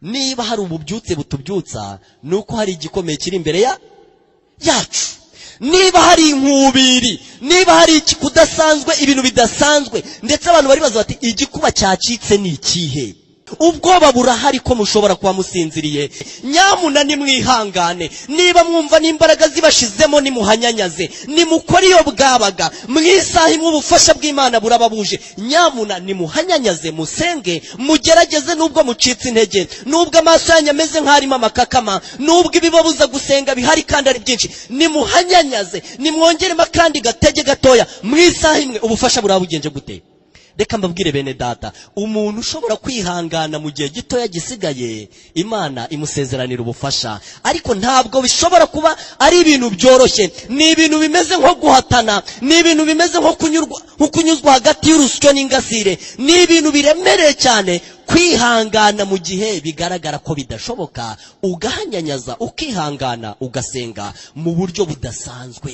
niba hari ububyutse butubyutsa nuko hari igikomeye kiri imbere yacu. Niba hari inkubiri, niba hari kudasanzwe, ibintu bidasanzwe, ndetse abantu bari baza bati igikuba cyacitse ni ikihe? Ubwoba burahari ko mushobora kuba musinziriye. Nyamuna nimwihangane, niba mwumva n'imbaraga zibashizemo nimuhanyanyaze, nimukora iyo bwabaga, mwisaha imwe ubufasha bw'Imana burababuje. Nyamuna nimuhanyanyaze, musenge, mugerageze nubwo mucitse intege, nubwo amaso yanyu ameze nk'arimo amakakama, nubwo ibibabuza gusenga bihari kandi ari byinshi, nimuhanyanyaze, nimwongeremo kandi gatege gatoya, mwisaha imwe ubufasha burabugenje gute? Reka mbabwire bene data, umuntu ushobora kwihangana mu gihe gitoya gisigaye, Imana imusezeranira ubufasha. Ariko ntabwo bishobora kuba ari ibintu byoroshye, ni ibintu bimeze nko guhatana, ni ibintu bimeze nko kunyuzwa hagati y'urusyo n'ingasire, ni ibintu biremereye cyane. Kwihangana mu gihe bigaragara ko bidashoboka, ugahanyanyaza, ukihangana, ugasenga mu buryo budasanzwe.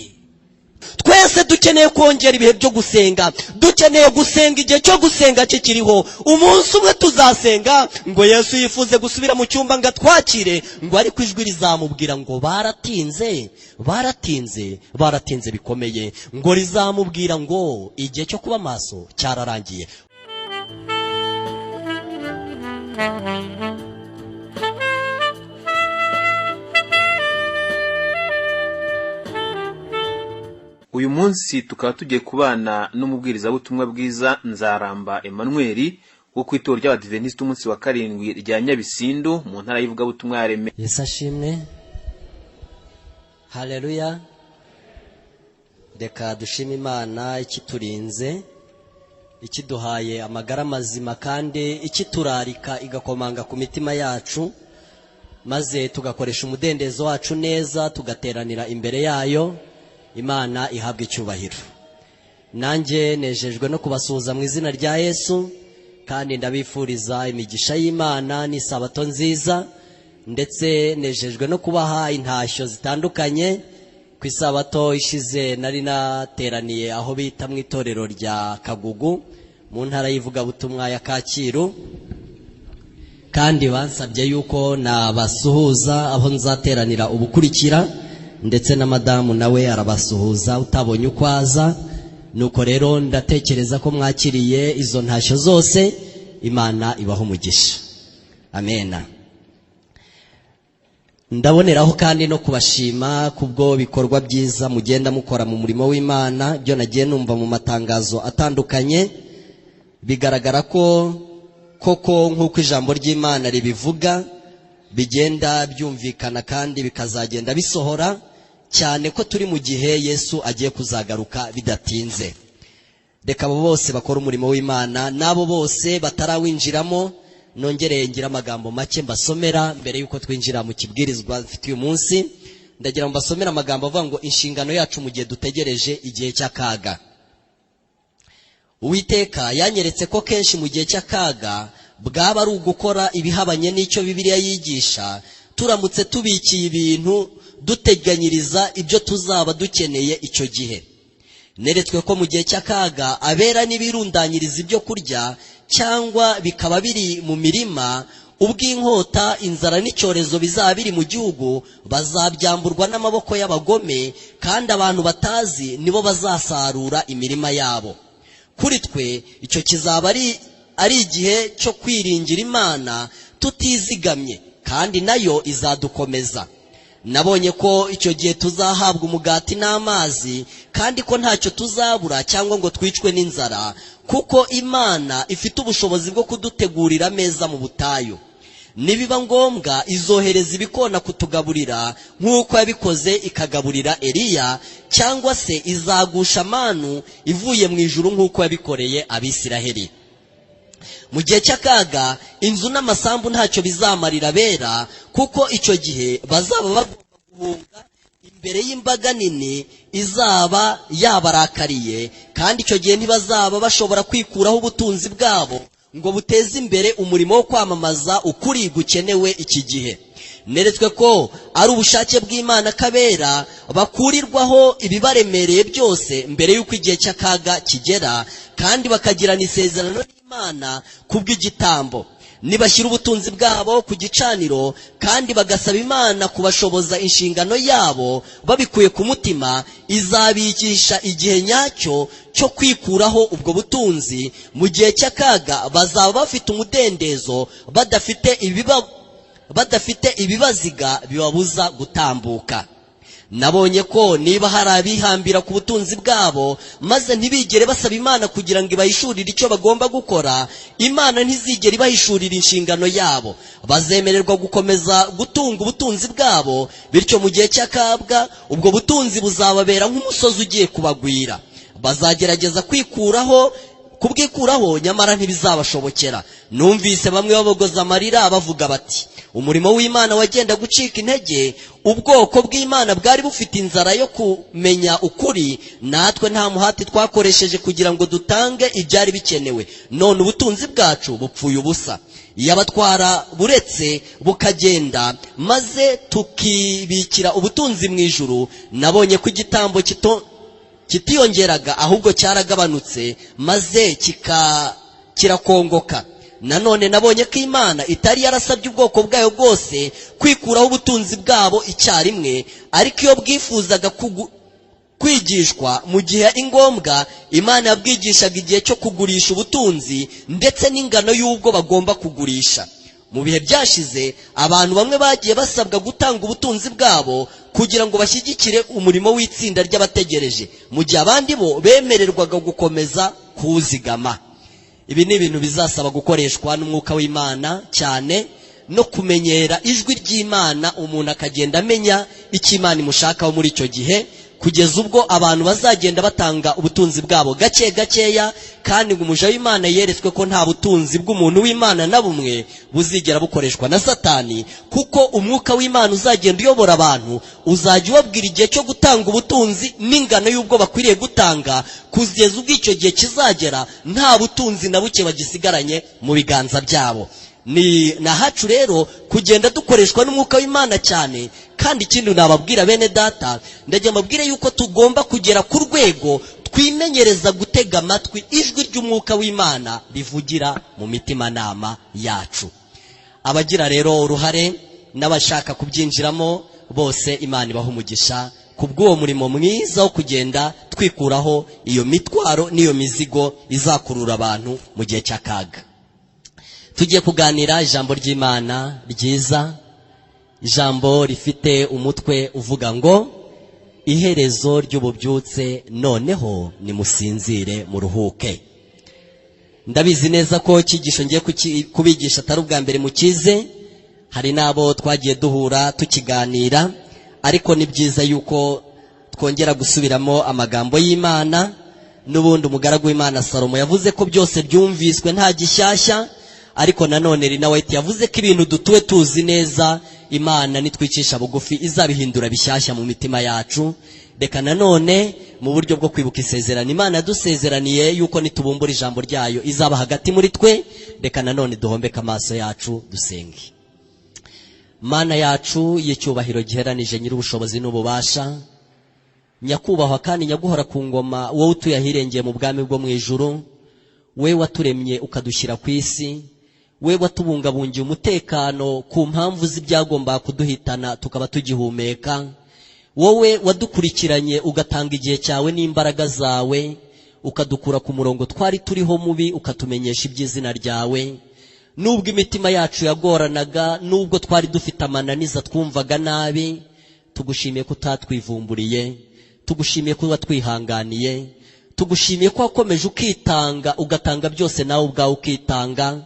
Twese dukeneye kongera ibihe byo gusenga, dukeneye gusenga igihe cyo gusenga kikiriho. Umunsi umwe tuzasenga ngo Yesu yifuze gusubira mu cyumba ngo atwakire, ngo ariko ijwi rizamubwira ngo baratinze bikomeye, ngo rizamubwira ngo igihe cyo kuba maso cyararangiye. Uyu munsi tukaba tugiye kubana n'umubwirizabutumwa bwiza NZARAMBA Emmanuel wo kwitorero ry'Abadventiste umunsi wa karindwi rya Nyabisindu mu ntara y'ivugabutumwa ya Remera. Yesu ashimwe. Haleluya. Reka dushime Imana ikiturinze, ikiduhaye amagara mazima, kandi ikiturarika igakomanga ku mitima yacu, maze tugakoresha umudendezo wacu neza, tugateranira imbere yayo. Imana ihabwe icyubahiro. Nanjye nejejwe no kubasuhuza mu izina rya Yesu, kandi ndabifuriza imigisha y'Imana n'isabato nziza, ndetse nejejwe no kubaha intashyo zitandukanye. Ku isabato ishize nari nateraniye aho bita mu itorero rya Kagugu mu ntara y'ivugabutumwa ya Kacyiru, kandi bansabye yuko nabasuhuza aho nzateranira ubukurikira, ndetse na madamu nawe arabasuhuza utabonye uko aza. Nuko rero ndatekereza ko mwakiriye izo ntashyo zose. Imana ibaho umugisha. Amena. Ndaboneraho kandi no kubashima kubwo bikorwa byiza mugenda mukora mu murimo w'Imana. Byo nagiye numva mu matangazo atandukanye, bigaragara ko koko nk'uko ijambo ry'Imana ribivuga bigenda byumvikana kandi bikazagenda bisohora, cyane ko turi mu gihe Yesu agiye kuzagaruka bidatinze. Reka abo bose bakora umurimo w'Imana n'abo bose batarawinjiramo, nongereye ngira amagambo make mbasomera mbere yuko twinjira mu kibwirizwa mfite uyu munsi. Ndagira ngo mbasomera amagambo avuga ngo inshingano yacu mu gihe dutegereje igihe cy'akaga. Uwiteka yanyeretse ko kenshi mu gihe cy'akaga bwaba ari ugukora ibihabanye n'icyo Bibiliya yigisha, turamutse tubikiye ibintu duteganyiriza ibyo tuzaba dukeneye icyo gihe. Neretswe ko mu gihe cy'akaga abera n'ibirundanyiriza ibyo kurya cyangwa bikaba biri mu mirima, ubw'inkota, inzara n'icyorezo bizaba biri mu gihugu, bazabyamburwa n'amaboko y'abagome, kandi abantu batazi nibo bazasarura imirima yabo. Kuri twe icyo kizaba ari igihe cyo kwiringira Imana tutizigamye, kandi nayo izadukomeza. Nabonye ko icyo gihe tuzahabwa umugati n'amazi, kandi ko ntacyo tuzabura cyangwa ngo twicwe n'inzara, kuko Imana ifite ubushobozi bwo kudutegurira ameza mu butayu. Nibiba ngombwa izohereza ibikona kutugaburira nk'uko yabikoze ikagaburira Eliya, cyangwa se izagusha manu ivuye mu ijuru nk'uko yabikoreye Abisiraheli. Mu gihe cy'akaga inzu n'amasambu ntacyo bizamarira bera, kuko icyo gihe bazaba bagomba guhunga imbere y'imbaga nini izaba yabarakariye, kandi icyo gihe ntibazaba bashobora kwikuraho ubutunzi bwabo ngo buteze imbere umurimo wo kwamamaza ukuri gukenewe iki gihe. Neretswe ko ari ubushake bw'Imana kabera bakurirwaho ibibaremereye byose mbere y'uko igihe cy'akaga kigera, kandi bakagirana isezerano n'Imana kubw'igitambo. nibashyira ubutunzi bwabo ku gicaniro kandi bagasaba Imana kubashoboza inshingano yabo babikuye ku mutima, izabigisha igihe nyacyo cyo kwikuraho ubwo butunzi. Mu gihe cy'akaga bazaba bafite umudendezo, badafite ibibaziga bibabuza gutambuka. Nabonye ko niba hari abihambira ku butunzi bwabo maze ntibigere basaba Imana kugira ngo ibahishurire icyo bagomba gukora, Imana ntizigere ibahishurira inshingano yabo. Bazemererwa gukomeza gutunga ubutunzi bwabo, bityo mu gihe cy'akaga ubwo butunzi buzababera nk'umusozi ugiye kubagwira. Bazagerageza kubwikuraho nyamara ntibizabashobokera. Numvise bamwe babogoza amarira bavuga bati, umurimo w'Imana wagenda gucika intege, ubwoko bw'Imana bwari bufite inzara yo kumenya ukuri, natwe nta muhati twakoresheje kugira ngo dutange ibyari bikenewe, none ubutunzi bwacu bupfuye ubusa. Yaba twaraburetse bukagenda maze tukibikira ubutunzi mu ijuru, nabonye ko igitambo kitiyongeraga ahubwo cyaragabanutse maze kirakongoka. Nanone nabonye ko Imana itari yarasabye ubwoko bwayo bwose kwikuraho ubutunzi bwabo icyarimwe, ariko iyo bwifuzaga kwigishwa mu gihe ari ngombwa, Imana yabwigishaga igihe cyo kugurisha ubutunzi ndetse n'ingano y'ubwo bagomba kugurisha. Mu bihe byashize abantu bamwe bagiye basabwa gutanga ubutunzi bwabo kugira ngo bashyigikire umurimo w'itsinda ry'abategereje, mu gihe abandi bo bemererwaga gukomeza kuwuzigama. Ibi ni ibintu bizasaba gukoreshwa n'umwuka w'Imana cyane, no kumenyera ijwi ry'Imana, umuntu akagenda amenya icyo Imana imushakaho muri icyo gihe, kugeza ubwo abantu bazagenda batanga ubutunzi bwabo gake gakeya, kandi ngo umuja w'Imana yeretswe ko nta butunzi bw'umuntu w'Imana na bumwe buzigera bukoreshwa na Satani, kuko umwuka w'Imana uzagenda uyobora abantu, uzajya ubabwira igihe cyo gutanga ubutunzi n'ingano y'ubwo bakwiriye gutanga, kugeza ubwo icyo gihe kizagera nta butunzi na buke bagisigaranye mu biganza byabo. Ni nahacu rero kugenda dukoreshwa n'umwuka w'Imana cyane. Kandi ikindi nababwira bene data, ndagira mbabwire yuko tugomba kugera ku rwego twimenyereza gutega amatwi ijwi ry'umwuka w'Imana rivugira mu mitimanama yacu. Abagira rero uruhare n'abashaka kubyinjiramo bose, Imana ibaha umugisha kubw'uwo murimo mwiza wo kugenda twikuraho iyo mitwaro n'iyo mizigo izakurura abantu mu gihe cy'akaga. Tugiye kuganira ijambo ry'Imana ryiza, ijambo rifite umutwe uvuga ngo iherezo ry'ububyutse, noneho musinzire muruhuke. Ndabizi neza ko icyigisho ngiye kubigisha atari ubwa mbere mukize, hari n'abo twagiye duhura tukiganira, ariko ni byiza yuko twongera gusubiramo amagambo y'Imana. N'ubundi umugaragu w'Imana Salomo yavuze ko byose byumviswe nta gishyashya, ariko nanone Rina White yavuze ko ibintu dutuwe tuzi neza, Imana nitwicisha bugufi izabihindura bishyashya mu mitima yacu. Reka nanone mu buryo bwo kwibuka isezerano Imana yadusezeraniye yuko nitubumbura ijambo ryayo izaba hagati muri twe, reka nanone duhombeka amaso yacu dusenge. Mana yacu y'icyubahiro giheranije, nyir'ubushobozi n'ububasha, nyakubahwa kandi nyaguhora ku ngoma, wowe utuye ahirengeye mu bwami bwo mu ijuru, we waturemye ukadushyira ku isi, we watubungabungiye umutekano ku mpamvu z'ibyagomba kuduhitana tukaba tugihumeka, wowe wadukurikiranye ugatanga igihe cyawe n'imbaraga zawe, ukadukura ku murongo twari turiho mubi, ukatumenyesha iby'izina ryawe. Nubwo imitima yacu yagoranaga, nubwo twari dufite amananiza twumvaga nabi, tugushimiye ko utatwivumburiye, tugushimiye ko watwihanganiye, tugushimiye ko wakomeje ukitanga, ugatanga byose nawe ubwawe ukitanga,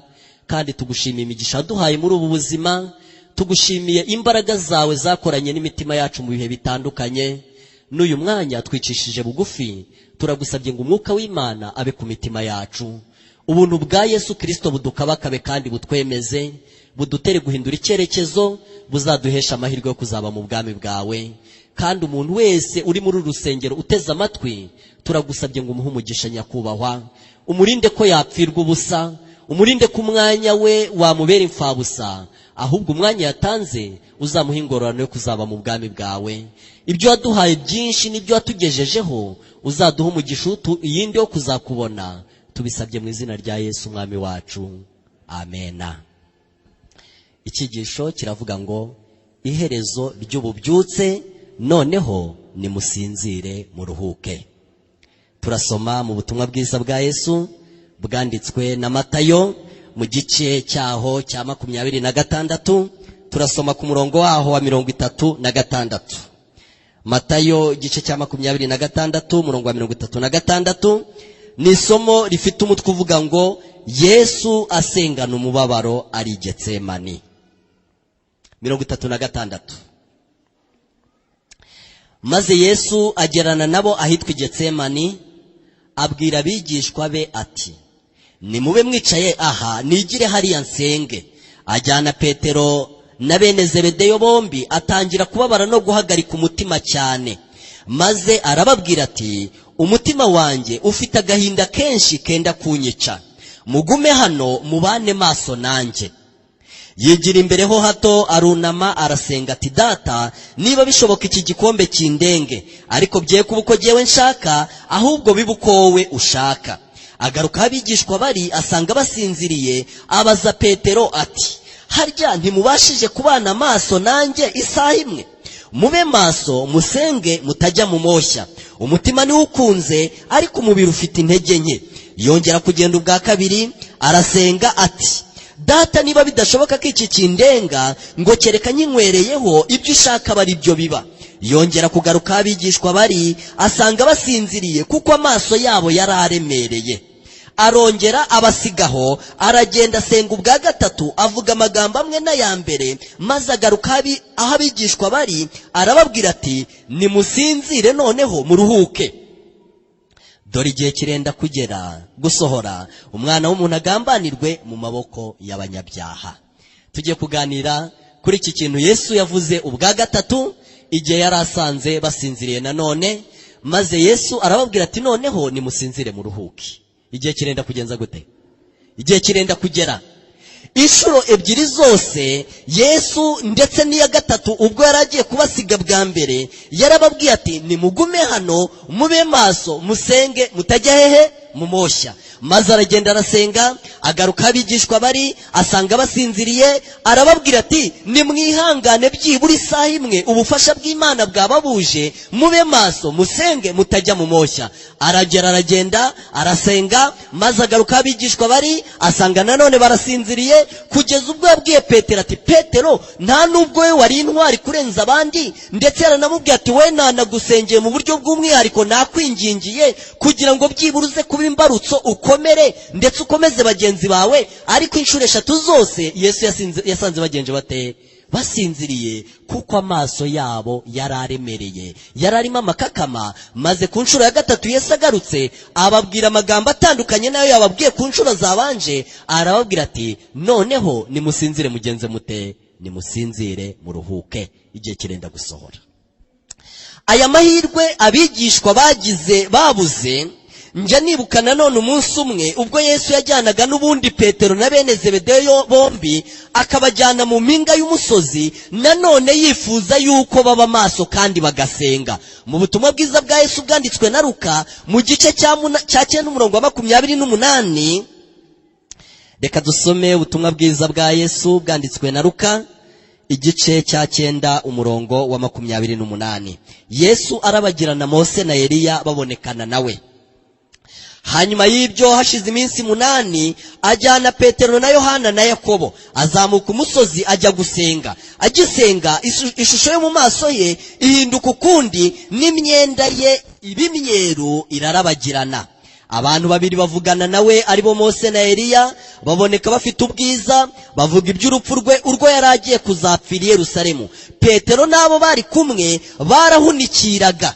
kandi tugushimiye imigisha waduhaye muri ubu buzima, tugushimiye imbaraga zawe zakoranye n'imitima yacu mu bihe bitandukanye. N'uyu mwanya twicishije bugufi, turagusabye ngo umwuka w'Imana abe ku mitima yacu, ubuntu bwa Yesu Kristo budukabakabe kandi butwemeze, budutere guhindura icyerekezo, buzaduhesha amahirwe yo kuzaba mu bwami bwawe. Kandi umuntu wese uri muri uru rusengero uteze amatwi, turagusabye ngo umuhe umugisha nyakubahwa, umurinde ko yapfirwa ubusa, umurinde ku mwanya we wamubera imfabusa, ahubwo umwanya yatanze uzamuha ingororano yo kuzaba mu bwami bwawe. Ibyo waduhaye byinshi n'ibyo watugejejeho uzaduha umugisha iyindi yo kuzakubona, tubisabye mu izina rya Yesu umwami wacu, amena. Icyigisho kiravuga ngo iherezo ry'ububyutse, noneho nimusinzire muruhuke. Turasoma mu butumwa bwiza bwa Yesu bwanditswe na Matayo mu gice cyaho cya 26. Turasoma ku murongo waho wa 36. Matayo gice cya 26 murongo wa 36. Ni isomo rifite umutwe uvuga ngo Yesu asengana umubabaro ari Getsemani. 36. Maze Yesu agerana nabo ahitwa Getsemani, abwira abigishwa be ati, nimube mwicaye aha nigire hariya nsenge. Ajyana Petero na bene Zebedeyo bombi, atangira kubabara no guhagarika umutima cyane. Maze arababwira ati, umutima wanjye ufite agahinda kenshi kenda kunyica, mugume hano mubane maso nanjye. Yigira imbere ho hato, arunama arasenga ati, data, niba bishoboka iki gikombe kindenge, ariko bye kuba uko jyewe nshaka, ahubwo bibe uko wowe ushaka. Agaruka abigishwa bari, asanga basinziriye, abaza Petero ati, harya ntimubashije kubana maso nanjye isaha imwe? Mube maso musenge mutajya mu moshya. Umutima ni ukunze, ariko umubiri ufite intege nke. Yongera kugenda ubwa kabiri, arasenga ati, data, niba bidashoboka ko iki kindenga, ngo kereka nyinywereyeho, ibyo ushaka bari byo biba. Yongera kugaruka abigishwa bari, asanga basinziriye kuko amaso yabo yari aremereye. Arongera abasigaho, aragenda asenga ubwa gatatu, avuga amagambo amwe n'aya mbere. Maze agaruka aho abigishwa bari, arababwira ati, nimusinzire noneho muruhuke. Dore igihe kirenda kugera gusohora, umwana w'umuntu agambanirwe mu maboko y'abanyabyaha. Tugiye kuganira kuri iki kintu Yesu yavuze ubwa gatatu, igihe yari asanze basinziriye nanone. Maze Yesu arababwira ati, noneho nimusinzire muruhuke. Igihe kirenda kugenza gute? Igihe kirenda kugera. Inshuro ebyiri zose Yesu, ndetse n'iya gatatu ubwo yaragiye kubasiga bwa mbere, yarababwiye ati, nimugume hano mube maso musenge mutajya hehe mu moshya. Maze aragenda arasenga, agaruka abigishwa bari, asanga basinziriye, arababwira ati, nimwihangane byibura isaha imwe, ubufasha bw'Imana bwababuje, mube maso musenge mutajya mu moshya. Aragenda arasenga, maze agaruka abigishwa bari, asanga nanone barasinziriye, kugeza ubwo yabwiye Petero ati, Petero, nta nubwo we wari intwari kurenza abandi, ndetse yaranamubwiye ati, we nanagusengeye mu buryo bw'umwihariko, nakwingingiye kugira ngo byibura uze kuba imbarutso ukomere, ndetse ukomeze bagenzi bawe. Ariko inshuro eshatu zose Yesu yasanze bagenje bate? Basinziriye, kuko amaso yabo yari aremereye, yari arimo amakakama. Maze ku nshuro ya gatatu Yesu agarutse, ababwira amagambo atandukanye nayo yababwiye ku nshuro zabanje. Arababwira ati, noneho nimusinzire mugenze mute? Nimusinzire muruhuke, igihe kirenda gusohora. Aya mahirwe abigishwa babuze, njya nibuka nanone umunsi umwe ubwo Yesu yajyanaga n'ubundi Petero na bene Zebedeyo bombi, akabajyana mu mpinga y'umusozi, nanone yifuza yuko baba maso kandi bagasenga. Mu butumwa bwiza bwa Yesu bwanditswe na Luka mu gice cya 9 umurongo wa 28, reka dusome ubutumwa bwiza bwa Yesu bwanditswe na Luka igice cya 9 umurongo wa 28. Yesu arabagirana Mose na Eliya babonekana nawe. Hanyuma y'ibyo hashize iminsi 8, ajyana Petero na Yohana na Yakobo, azamuka umusozi ajya gusenga. Agisenga, ishusho yo mu maso ye ihinduka ukundi, n'imyenda ye ibimyeru irarabagirana. Abantu babiri bavugana nawe, aribo Mose na Eliya, baboneka bafite ubwiza, bavuga iby'urupfu rwe urwo yaragiye kuzapfira i Yerusalemu. Petero n'abo bari kumwe barahunikiraga,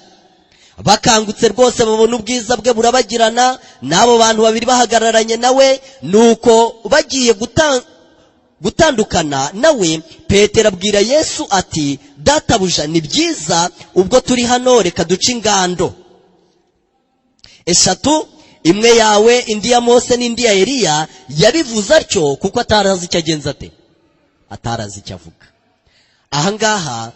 bakangutse rwose babona ubwiza bwe burabagirana, n'abo bantu babiri bahagararanye nawe. Nuko bagiye gutandukana nawe, Petero abwira Yesu ati, databuja, ni byiza ubwo turi hano, reka duce ingando eshatu, imwe yawe, indi ya Mose n'indi ya Eliya. Yabivuze atyo kuko atarazi icyo agenza ate, atarazi icyo avuga. Ahangaha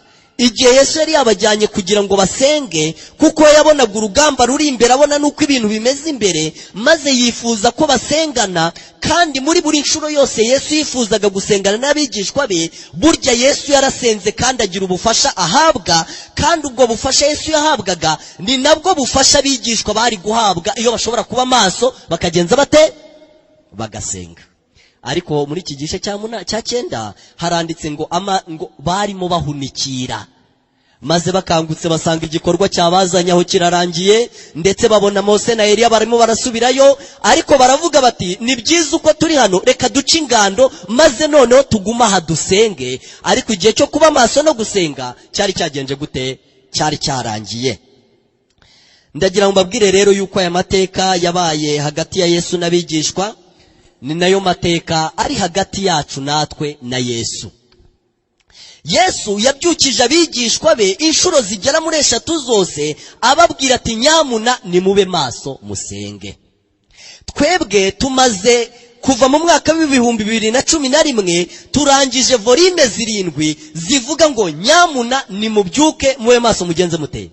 igihe Yesu yari yabajyanye kugira ngo basenge, kuko yabonaga urugamba ruri imbere, abona nuko ibintu bimeze imbere, maze yifuza ko basengana. Kandi muri buri nshuro yose Yesu yifuzaga gusengana n'abigishwa be, burya Yesu yarasenze kandi agira ubufasha ahabwa, kandi ubwo bufasha Yesu yahabwaga ni nabwo bufasha abigishwa bari guhabwa iyo bashobora kuba maso bakagenza bate, bagasenga. Ariko muri iki gice cya 9 haranditse ngo barimo bahunikira, maze bakangutse basanga igikorwa cyabazanye aho kirarangiye, ndetse babona Mose na Eliya barimo barasubirayo. Ariko baravuga bati, ni byiza uko turi hano, reka duce ingando maze noneho tuguma aha dusenge. Ariko igihe cyo kuba maso no gusenga cyari cyagenje gute? Cyari cyarangiye. Ndagira ngo mbabwire rero yuko aya mateka yabaye hagati ya Yesu n'abigishwa, ni nayo mateka ari hagati yacu natwe na Yesu. Yesu yabyukije abigishwa be inshuro zigera muri 3 zose, ababwira ati, nyamuna nimube maso musenge. Twebwe tumaze kuva mu mwaka w'ibihumbi 2011 turangije volume 7 zivuga ngo nyamuna nimubyuke mube maso mugenze muteye.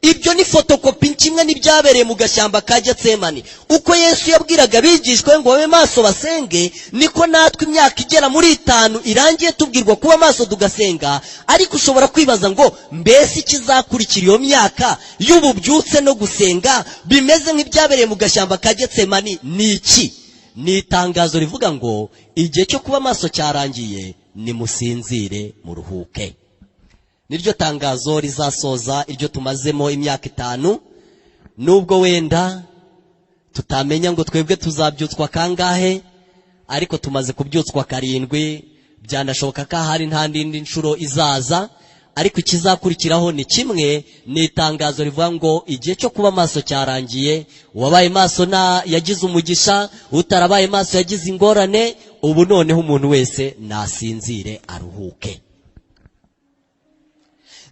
Ibyo ni fotokopi kimwe n'ibyabereye mu gashyamba ka Getsemani. Uko Yesu yabwiraga abigishwa ngo babe maso basenge, niko natwe imyaka igera muri 5 irangiye tubwirwa kuba maso tugasenga. Ariko ushobora kwibaza ngo mbese ikizakurikira iyo myaka y'ububyutse no gusenga bimeze nk'ibyabereye mu gashyamba ka Getsemani ni iki? Ni itangazo rivuga ngo igihe cyo kuba maso cyarangiye, ni musinzire muruhuke. Niryo tangazo rizasoza iryo tumazemo imyaka 5. Nubwo wenda tutamenya ngo twebwe tuzabyutswa kangahe, ariko tumaze kubyutswa 7, byanashoboka ko hari ntandindi nshuro izaza. Ariko ikizakurikiraho ni kimwe, ni itangazo rivuga ngo igihe cyo kuba maso cyarangiye. Uwabaye maso yagize umugisha, utarabaye maso yagize ingorane. Ubu noneho umuntu wese nasinzire aruhuke.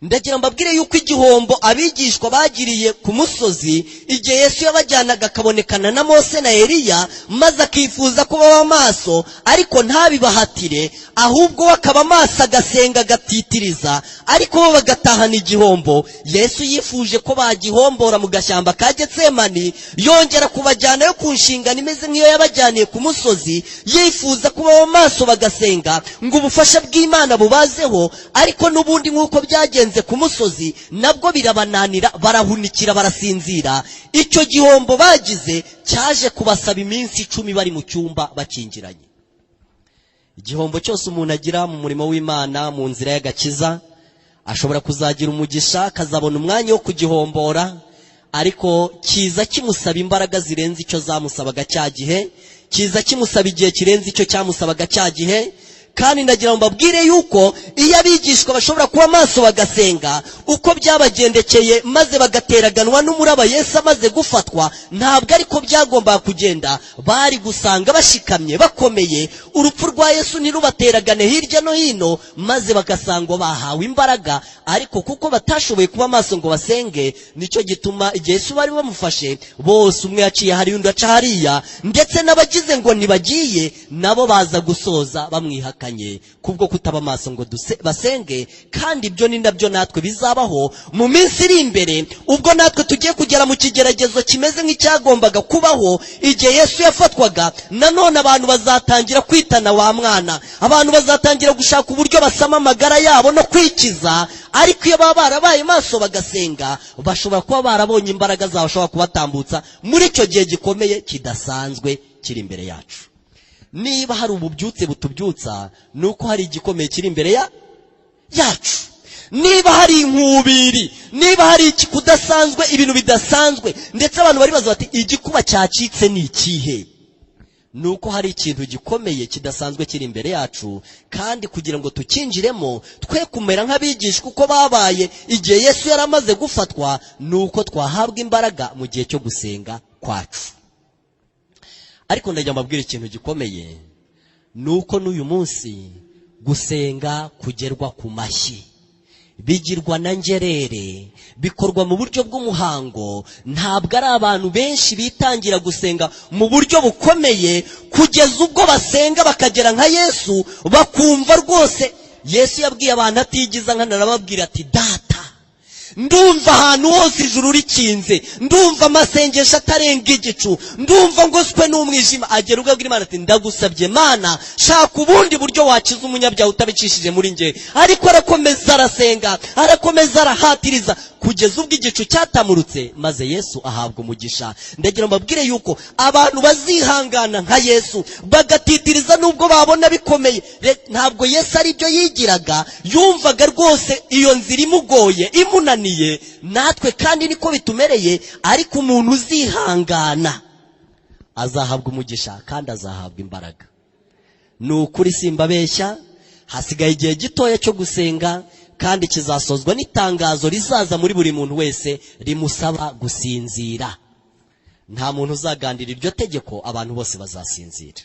Ndagira mbabwire yuko igihombo abigishwa bagiriye ku musozi igihe Yesu yabajyanaga akabonekana na Mose na Eliya, maze akifuza ko baba maso ariko ntabibahatire, ahubwo bakaba maso agasenga agatitiriza, ariko bo bagatahana igihombo. Yesu yifuje ko bagihombora mu gashyamba ka Getsemani, yongera kubajyana yo ku nshingano imeze nk'iyo yabajyaniye ku musozi, yifuza ko baba maso bagasenga ngo ubufasha bw'Imana bubazeho. Ariko n'ubundi nk'uko byagenze ku musozi, nabwo birabananira, barahunikira, barasinzira. Icyo gihombo bagize cyaje kubasaba iminsi 10 bari mu cyumba bakingiranye. Igihombo cyose umuntu agira mu murimo w'Imana mu nzira y'agakiza, ashobora kuzagira umugisha akazabona umwanya wo kugihombora, ariko kiza kimusaba imbaraga zirenze icyo zamusabaga cya gihe, kiza kimusaba igihe kirenze icyo cyamusabaga cya gihe. Kandi ndagira ngo mbabwire yuko iyo abigishwa bashobora kuba maso bagasenga uko byabagendekeye, maze bagateraganwa n'umuraba Yesu amaze gufatwa, ntabwo ariko byagomba kugenda. Bari gusanga bashikamye bakomeye, urupfu rwa Yesu ntirubateragane hirya no hino, maze bagasanga bahawe imbaraga. Ariko kuko batashoboye kuba maso ngo basenge, nicyo gituma igihe Yesu bari bamufashe bose, umwe yaciye hari undi aca hariya, ndetse n'abagize ngo ntibagiye nabo baza gusoza bamwihaka kubwo kutaba maso ngo basenge. Kandi ibyo ni nabyo natwe bizabaho mu minsi iri imbere, ubwo natwe tugiye kugera mu kigeragezo kimeze nk'icyagombaga kubaho igihe Yesu yafatwaga. Nanone abantu bazatangira kwitana wa mwana, abantu bazatangira gushaka uburyo basama amagara yabo no kwikiza. Ariko iyo baba barabaye maso bagasenga, bashobora kuba barabonye imbaraga zabo bashobora kubatambutsa muri icyo gihe gikomeye kidasanzwe kiri imbere yacu. Niba hari ububyutse butubyutsa, nuko hari igikomeye kiri imbere yacu. Niba hari inkubiri, niba hari ikikudasanzwe, ibintu bidasanzwe, ndetse abantu bari baza bati igikuba cyacitse ni ikihe, nuko hari ikintu gikomeye kidasanzwe kiri imbere yacu. Kandi kugira ngo tukinjiremo, twe kumera nk'abigishwa uko babaye igihe Yesu yaramaze gufatwa, nuko twahabwa imbaraga mu gihe cyo gusenga kwacu. Ariko ndajya mbabwira ikintu gikomeye, nuko n'uyu munsi gusenga kugerwa ku mashyi, bigirwa na ngerere, bikorwa mu buryo bw'umuhango. Ntabwo ari abantu benshi bitangira gusenga mu buryo bukomeye kugeza ubwo basenga bakagera nka Yesu, bakumva rwose Yesu yabwiye abantu atigiza nkana, arababwira ati data, ndumva ahantu hose ijuru rikinze, ndumva amasengesho atarenga igicu, ndumva ngoswe n'umwijima. Agera ubwo abwira Imana ati ndagusabye Mana, shaka ubundi buryo wakiza umunyabyaha utabicishije muri nge. Ariko arakomeza arasenga, arakomeza arahatiriza, kugeza ubwo igicu cyatamurutse, maze Yesu ahabwa umugisha. Ndagira mbabwire yuko abantu bazihangana nka Yesu, bagatitiriza nubwo babona bikomeye. Ntabwo Yesu ari byo yigiraga, yumvaga rwose iyo nzira imugoye, imunaniye. Natwe kandi niko bitumereye, ariko umuntu uzihangana azahabwa umugisha kandi azahabwa imbaraga. Ni ukuri simbabeshya, hasigaye igihe gitoya cyo gusenga, kandi kizasozwa n'itangazo rizaza muri buri muntu wese rimusaba gusinzira. Nta muntu uzagandira iryo tegeko, abantu bose bazasinzira.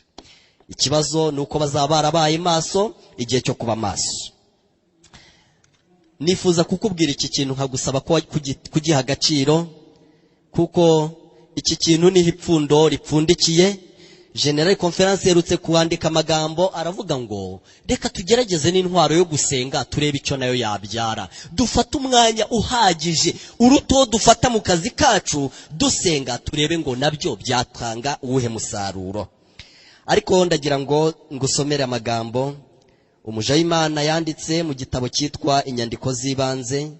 Ikibazo ni uko bazaba barabaye maso igihe cyo kuba maso. Nifuza kukubwira iki kintu, nkagusaba ko kugiha agaciro, kuko iki kintu ni ipfundo ripfundikiye. General Conference yerutse kuandika amagambo, aravuga ngo reka tugerageze n'intwaro yo gusenga, turebe icyo nayo yabyara. Dufata umwanya uhagije uruto dufata mu kazi kacu dusenga, turebe ngo nabyo byatanga uwuhe musaruro. Ariko ndagira ngo ngusomere amagambo umuja w'Imana yanditse mu gitabo cyitwa Inyandiko z'ibanze,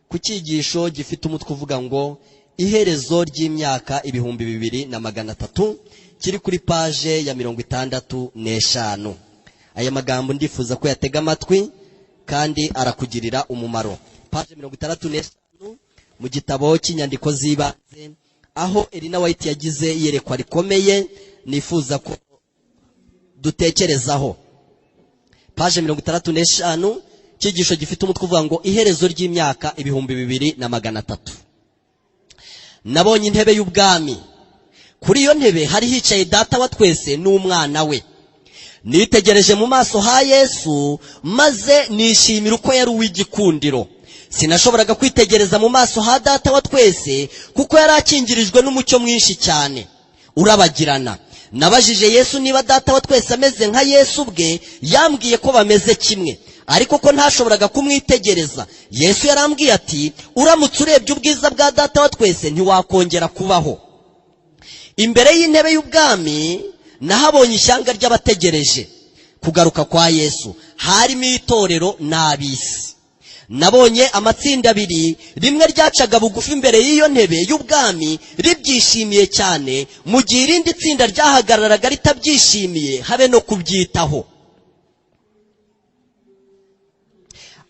ku cyigisho gifite umutwe uvuga ngo Iherezo ry'imyaka 2300, kiri kuri page ya 65. Aya magambo ndifuza ko yatega amatwi kandi arakugirira umumaro. Page 65 mu gitabo cy'Inyandiko z'ibanze, aho Elina White yagize iyerekwa rikomeye, nifuza ko dutekerezaho. Page 65, cyigisho gifite umutwe uvuga ngo Iherezo ry'imyaka 2300. Nabonye intebe y'ubwami, kuri iyo ntebe hari hicaye data wa twese n'umwana we. Nitegereje mu maso ha Yesu, maze nishimira uko yari uw'igikundiro. Sinashoboraga kwitegereza mu maso ha data wa twese, kuko yari akingirijwe n'umucyo mwinshi cyane urabagirana. Nabajije Yesu niba data wa twese ameze nka Yesu bwe, yambwiye ko bameze kimwe, ariko ko ntashoboraga kumwitegereza. Yesu yarambwiye ati, uramutse urebye ubwiza bwa data wa twese ntiwakongera kubaho. Imbere y'intebe y'ubwami nahabonye ishyanga ry'abategereje kugaruka kwa Yesu, harimo itorero n'abisi. Nabonye amatsinda abiri, rimwe ryacaga bugufi imbere y'iyo ntebe y'ubwami ribyishimiye cyane, mu gihe irindi tsinda ryahagararaga ritabyishimiye habe no kubyitaho.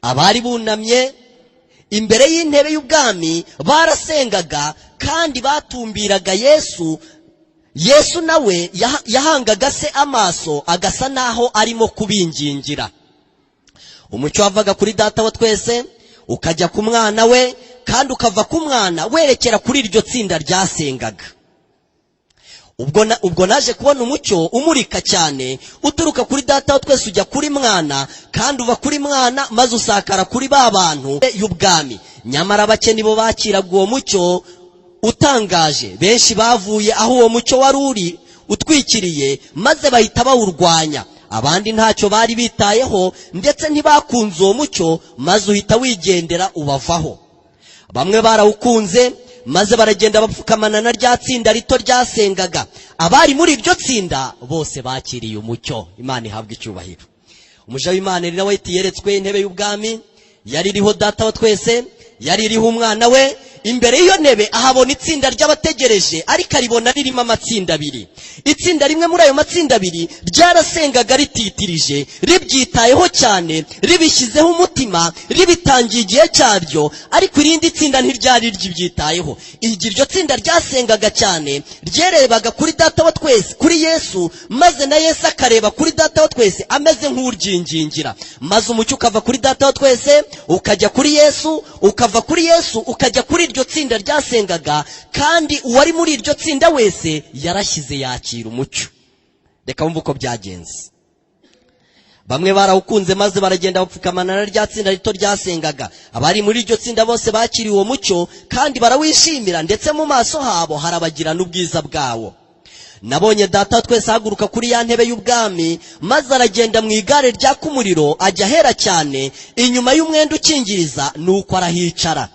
Abari bunamye imbere y'intebe y'ubwami barasengaga kandi batumbiraga Yesu. Yesu nawe yahangaga se amaso, agasa naho arimo kubingingira. Umucyo wavaga kuri data wa twese ukajya ku mwana we, kandi ukava ku mwana werekera kuri iryo tsinda ryasengaga. Ubwo naje kubona umucyo umurika cyane uturuka kuri data wa twese ujya kuri mwana, kandi uva kuri mwana maze usakara kuri ba bantu y'ubwami. Nyamara bake nibo bakiraga uwo mucyo utangaje. Benshi bavuye aho uwo mucyo wari uri utwikiriye, maze bahita bawurwanya. Abandi ntacyo bari bitayeho, ndetse ntibakunze uwo mucyo, maze uhita wigendera ubavaho. Bamwe barawukunze, maze baragenda bapfukamana na rya tsinda rito ryasengaga. Abari muri iryo tsinda bose bakiriye umucyo. Imana ihabwa icyubahiro. Umuja w'Imana Elina White yeretswe intebe y'ubwami, yari iriho data wa twese, yari iriho umwana we. Imbere y'iyo ntebe ahabona itsinda ry'abategereje, ariko aribona ririmo amatsinda abiri. Itsinda rimwe muri ayo matsinda abiri ryarasengaga rititirije, ribyitayeho cyane, ribishyizeho umutima, ribitangiye igihe cyaryo, ariko irindi tsinda ntiryari ribyitayeho. Iryo tsinda ryasengaga cyane ryerebaga kuri data wa twese, kuri Yesu, maze na Yesu akareba kuri data wa twese ameze nk'uryingingira. Maze umucyo ukava kuri data wa twese ukajya kuri Yesu, ukava kuri Yesu ukajya kuri iryo tsinda ryasengaga, kandi uwari muri iryo tsinda wese yarashyize yakira umucyo. Reka wumve uko byagenze. Bamwe barawukunze maze baragenda bapfukamana na rya tsinda rito ryasengaga. Abari muri iryo tsinda bose bakiriye uwo mucyo kandi barawishimira, ndetse mu maso habo harabagirana ubwiza bwawo. nabonye data twese ahaguruka kuri ya ntebe y'ubwami, maze aragenda mu igare ryaka umuriro ajya ahera cyane inyuma y'umwenda ukingiriza, nuko arahicara.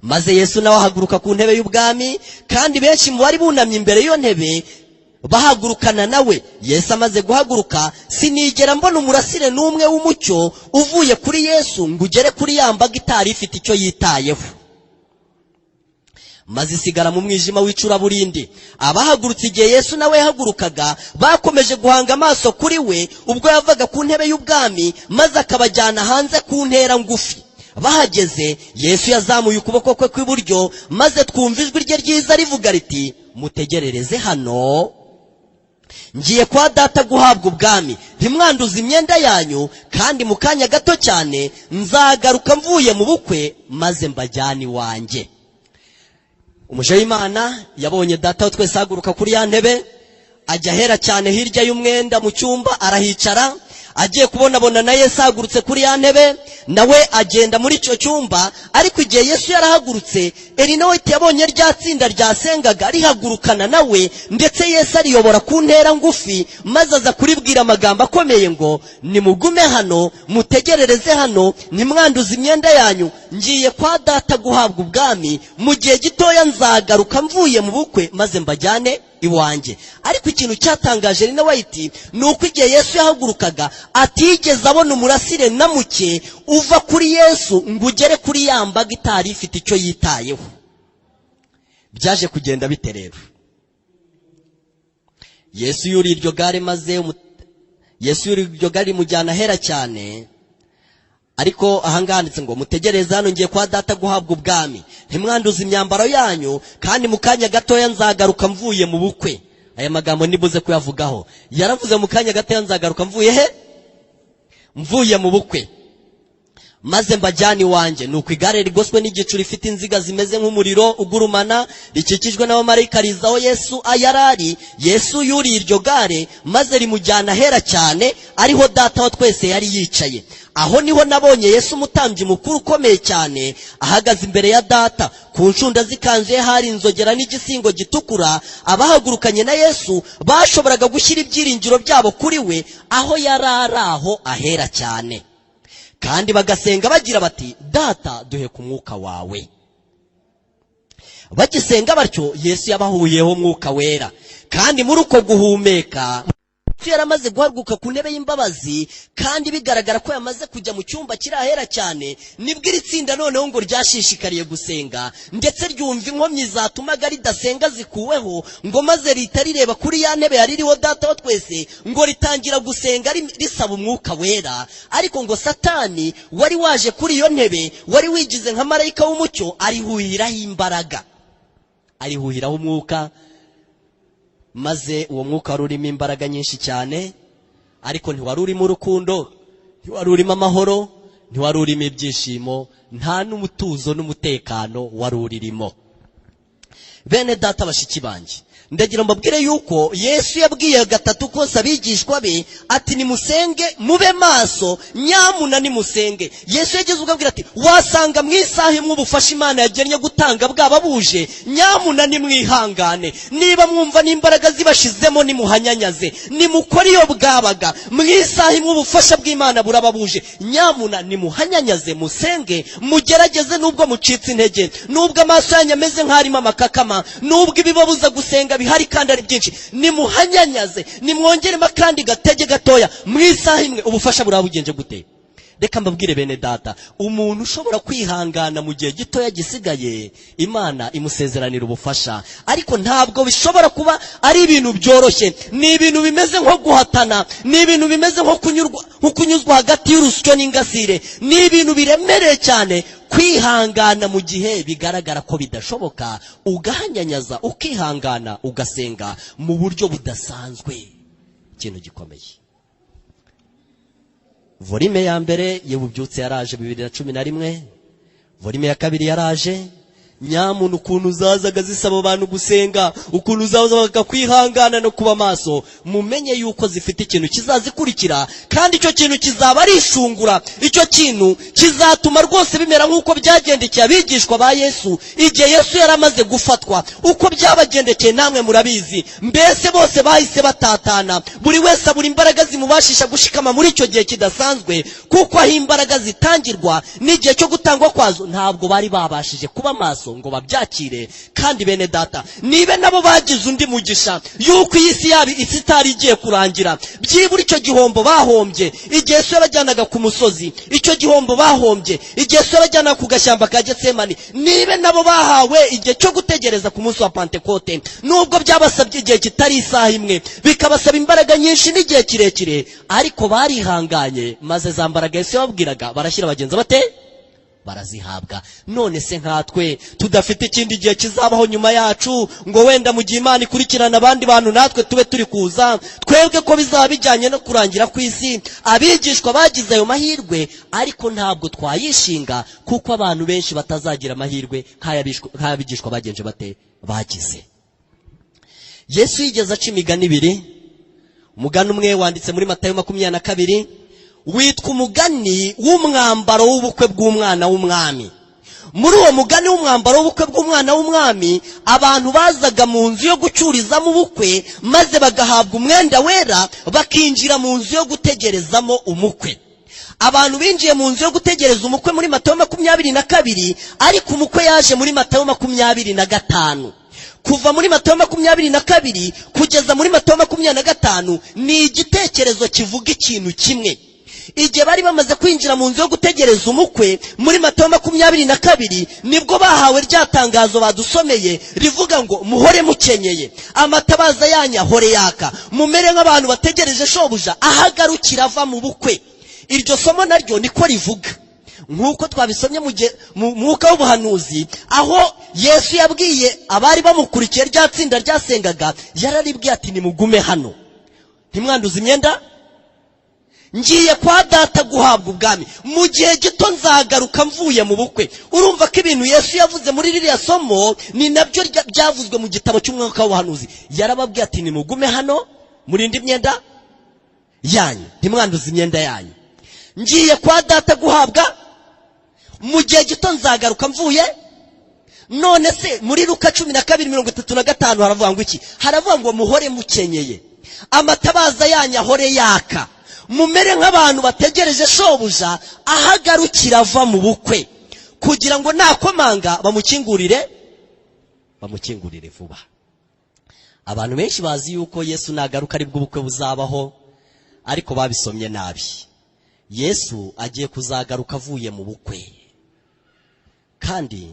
Maze Yesu nawe ahaguruka ku ntebe y'ubwami, kandi benshi mu bari bunamye imbere y'iyo ntebe bahagurukana nawe. Yesu amaze guhaguruka, sinigera mbona umurasire n'umwe w'umucyo uvuye kuri Yesu ngo ugere kuri ya mbaga itari ifite icyo yitayeho, maze isigara mu mwijima w'icuraburindi. Abahagurutse igihe Yesu nawe yahagurukaga bakomeje guhanga amaso kuri we ubwo yavaga ku ntebe y'ubwami, maze akabajyana hanze ku ntera ngufi. Bahageze, Yesu yazamuye ukuboko kwe kw'iburyo, maze twumva ijwi rye ryiza rivuga riti, mutegerereze hano, ngiye kwa data guhabwa ubwami. Ntimwanduze imyenda yanyu, kandi mu kanya gato cyane nzagaruka mvuye mu bukwe, maze mbajyane iwanjye. Umuje w'Imana yabonye data twese ahaguruka kuri ya ntebe, ajya ahera cyane hirya y'umwenda mu cyumba arahicara. Agiye kubonabona na Yesu ahagurutse kuri ya ntebe, nawe agenda muri icyo cyumba. Ariko igihe Yesu yarahagurutse, nawe yabonye rya tsinda ryasengaga rihagurukana nawe, ndetse Yesu ariyobora ku ntera ngufi, maze aza kuribwira amagambo akomeye ngo, nimugume hano, mutegerereze hano, ntimwanduze imyenda yanyu, ngiye kwa data guhabwa ubwami, mu gihe gitoya nzagaruka mvuye mu bukwe, maze mbajyane iwanjye. Ariko ikintu cyatangaje Rina White ni uko igihe Yesu yahagurukaga atigeze abona umurasire na muke uva kuri Yesu ngo ugere kuri ya mbaga itari ifite icyo yitayeho. Byaje kugenda bite rero? Yesu yuri iryo gare, maze Yesu yuri iryo gare mujyana ahera cyane. Ariko ahanganditse ngo, mutegereze hano, ngiye kwa data guhabwa ubwami, ntimwanduze imyambaro yanyu, kandi mu kanya gatoya nzagaruka mvuye mu bukwe. Aya magambo nibuze kuyavugaho. Yaravuze mu kanya gatoya nzagaruka mvuye he? Mvuye mu bukwe, maze mbajyane iwanjye. Nuko igare rigoswe n'igicu rifite inziga zimeze nk'umuriro ugurumana, rikikijwe n'abamarayika riza aho Yesu ayarari. Yesu yuriye iryo gare, maze rimujyana ahera cyane, ariho data wa twese yari yicaye. Aho niho nabonye Yesu umutambyi mukuru ukomeye cyane ahagaze imbere ya data. Ku ncunda z'ikanzu ye hari inzogera n'igisingo gitukura. Abahagurukanye na Yesu bashoboraga gushyira ibyiringiro byabo kuri we, aho yari ari aho ahera cyane, kandi bagasenga bagira bati, data duhe ku mwuka wawe. Bagisenga batyo, Yesu yabahuyeho umwuka wera, kandi muri uko guhumeka yaramaze guhaguruka ku ntebe y'imbabazi, kandi bigaragara ko yamaze kujya mu cyumba kiri ahera cyane. Nibwo iri tsinda noneho ngo ryashishikariye gusenga, ndetse ryumva inkomyi zatumaga ridasenga zikuweho, ngo maze rihita rireba kuri ya ntebe yari iriho data wa twese, ngo ritangira gusenga risaba umwuka wera. Ariko ngo Satani wari waje kuri iyo ntebe, wari wigize nka marayika w'umucyo, arihuhiraho imbaraga, arihuhiraho umwuka, maze uwo mwuka wari urimo imbaraga nyinshi cyane. Ariko ntiwari urimo urukundo, ntiwari urimo amahoro, ntiwari urimo ibyishimo, nta n'umutuzo n'umutekano wari uririmo. Bene data bashiki banjye, ndagira mbabwire yuko Yesu yabwiye gatatu kose abigishwa be ati, nimusenge mube maso, nyamuna nimusenge. Yesu yageze ubwabwira ati, wasanga mu isaha imwe ubufasha Imana yagennye gutanga bwaba buje, nyamuna nimwihangane. Niba mwumva n'imbaraga zibashizemo, nimuhanyanyaze, nimukore iyo bwabaga. Mu isaha imwe ubufasha bw'Imana buraba buje, nyamuna nimuhanyanyaze, musenge, mugerageze nubwo mucitse intege, nubwo amaso yanyu ameze nk'arimo amakakama, nubwo ibibabuza gusenga bihari kandi ari byinshi, nimuhanyanyaze, nimwongeremo kandi gatege gatoya. Mu isaha imwe ubufasha burabugenje gute? Reka mbabwire bene data, umuntu ushobora kwihangana mu gihe gitoya gisigaye, Imana imusezeranira ubufasha. Ariko ntabwo bishobora kuba ari ibintu byoroshye, ni ibintu bimeze nko guhatana, ni ibintu bimeze nko kunyuzwa hagati y'urusyo n'ingasire, ni ibintu biremereye cyane. Kwihangana mu gihe bigaragara ko bidashoboka, ugahanyanyaza, ukihangana, ugasenga mu buryo budasanzwe, ikintu gikomeye. Volume ya mbere y'ububyutse yaraje 2011, volume ya kabiri yaraje, nyamuntu ukuntu zazaga zisaba abantu gusenga, ukuntu zazaga kwihangana no kuba maso, mumenye yuko zifite ikintu kizazikurikira, kandi icyo kintu kizaba ari ishungura. Icyo kintu kizatuma rwose bimera nk'uko byagendekeye abigishwa ba Yesu igihe Yesu yaramaze gufatwa. Uko byabagendekeye namwe murabizi. Mbese bose bahise batatana, buri wese abura imbaraga zimubashisha gushikama muri icyo gihe kidasanzwe, kuko aho imbaraga zitangirwa n'igihe cyo gutangwa kwazo ntabwo bari babashije kuba maso ngo babyakire. Kandi bene data, nibe nabo bagize undi mugisha yuko iyi si yabo isi itari igiye kurangira, byibura icyo gihombo bahombye igihe Yesu yabajyanaga ku musozi, icyo gihombo bahombye igihe Yesu yabajyanaga ku gashyamba ka Getsemani, nibe nabo bahawe igihe cyo gutegereza ku munsi wa Pentekote, nubwo byabasabye igihe kitari isaha imwe, bikabasaba imbaraga nyinshi n'igihe kirekire, ariko barihanganye, maze za mbaraga Yesu yababwiraga barashyira bagenza bate? Barazihabwa. None se nkatwe tudafite ikindi gihe kizabaho nyuma yacu, ngo wenda mu gihe Imana ikurikirana abandi bantu natwe tube turi kuza, twebwe ko bizaba bijyanye no kurangira kw'isi? Abigishwa bagize ayo mahirwe, ariko ntabwo twayishinga, kuko abantu benshi batazagira amahirwe nk'ayabigishwa bagenje bate? Bagize. Yesu yigeze aca imigani ibiri. Umugani umwe wanditse muri Matayo 22, witwa umugani w'umwambaro w'ubukwe bw'umwana w'umwami. Muri uwo mugani w'umwambaro w'ubukwe bw'umwana w'umwami, abantu bazaga mu nzu yo gucurizamo ubukwe, maze bagahabwa umwenda wera, bakinjira mu nzu yo gutegerezamo umukwe. Abantu binjiye mu nzu yo gutegereza umukwe muri Matayo 22, ariko umukwe yaje muri Matayo 25. Kuva muri Matayo 22 kugeza muri Matayo 25 ni igitekerezo kivuga ikintu kimwe. Igihe bari bamaze kwinjira mu nzu yo gutegereza umukwe muri Matayo 22, nibwo bahawe rya tangazo badusomeye rivuga ngo muhore mukenyeye, amatabaza yanyu ahore yaka, mumere nk'abantu bategereje shobuja ahagarukira ava mu bukwe. Iryo somo naryo niko rivuga, nk'uko twabisomye mu mwuka w'ubuhanuzi, aho Yesu yabwiye abari bamukurikiye rya tsinda ryasengaga, yararibwiye ati nimugume hano, ntimwanduze imyenda, ngiye kwa data guhabwa ubwami, mu gihe gito nzagaruka mvuye mu bukwe. Urumva ko ibintu Yesu yavuze muri ririya somo ni nabyo byavuzwe mu gitabo cy'umwuka w'ubuhanuzi. Yarababwiye ati nimugume hano, murinde imyenda yanyu, ntimwanduze imyenda yanyu, ngiye kwa data guhabwa, mu gihe gito nzagaruka mvuye. None se muri Luka 12:35 haravuga ngo iki? Haravuga ngo muhore mukenyeye, amatabaza yanyu ahore yaka, mumere nk'abantu bategereje shobuja ahagarukira ava mu bukwe, kugira ngo nakomanga bamukingurire vuba. Abantu benshi bazi yuko Yesu nagaruka aribwo ubukwe buzabaho, ariko babisomye nabi. Yesu agiye kuzagaruka avuye mu bukwe, kandi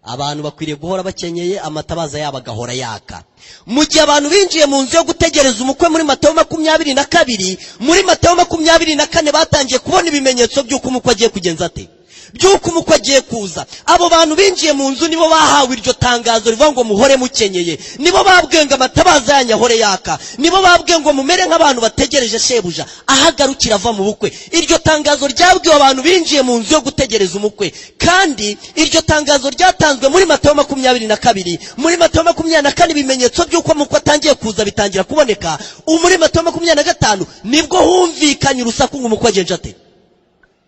abantu bakwiriye guhora bakenyeye, amatabaza yabo agahora yaka. Mu gihe abantu binjiye mu nzu yo gutegereza umukwe muri Matayo 22, muri Matayo 24 batangiye kubona ibimenyetso by'uko umukwe agiye kugenza ate, by'uko umukwe agiye kuza. Abo bantu binjiye mu nzu nibo bahawe iryo tangazo rivuga ngo muhore mukenyeye, nibo babwiye ngo amatabaza yanyu ahore yaka, nibo babwiye ngo mumere nk'abantu bategereje shebuja ahagarukira ava mu bukwe. Iryo tangazo ryabwiwe abantu binjiye mu nzu yo gutegereza umukwe, kandi iryo tangazo ryatanzwe muri Matayo 22. Muri Matayo 24 ibimenyetso by'uko umukwe atangiye kuza bitangira kuboneka. Muri Matayo 25 nibwo humvikanye urusaku ngo umukwe agenje ate,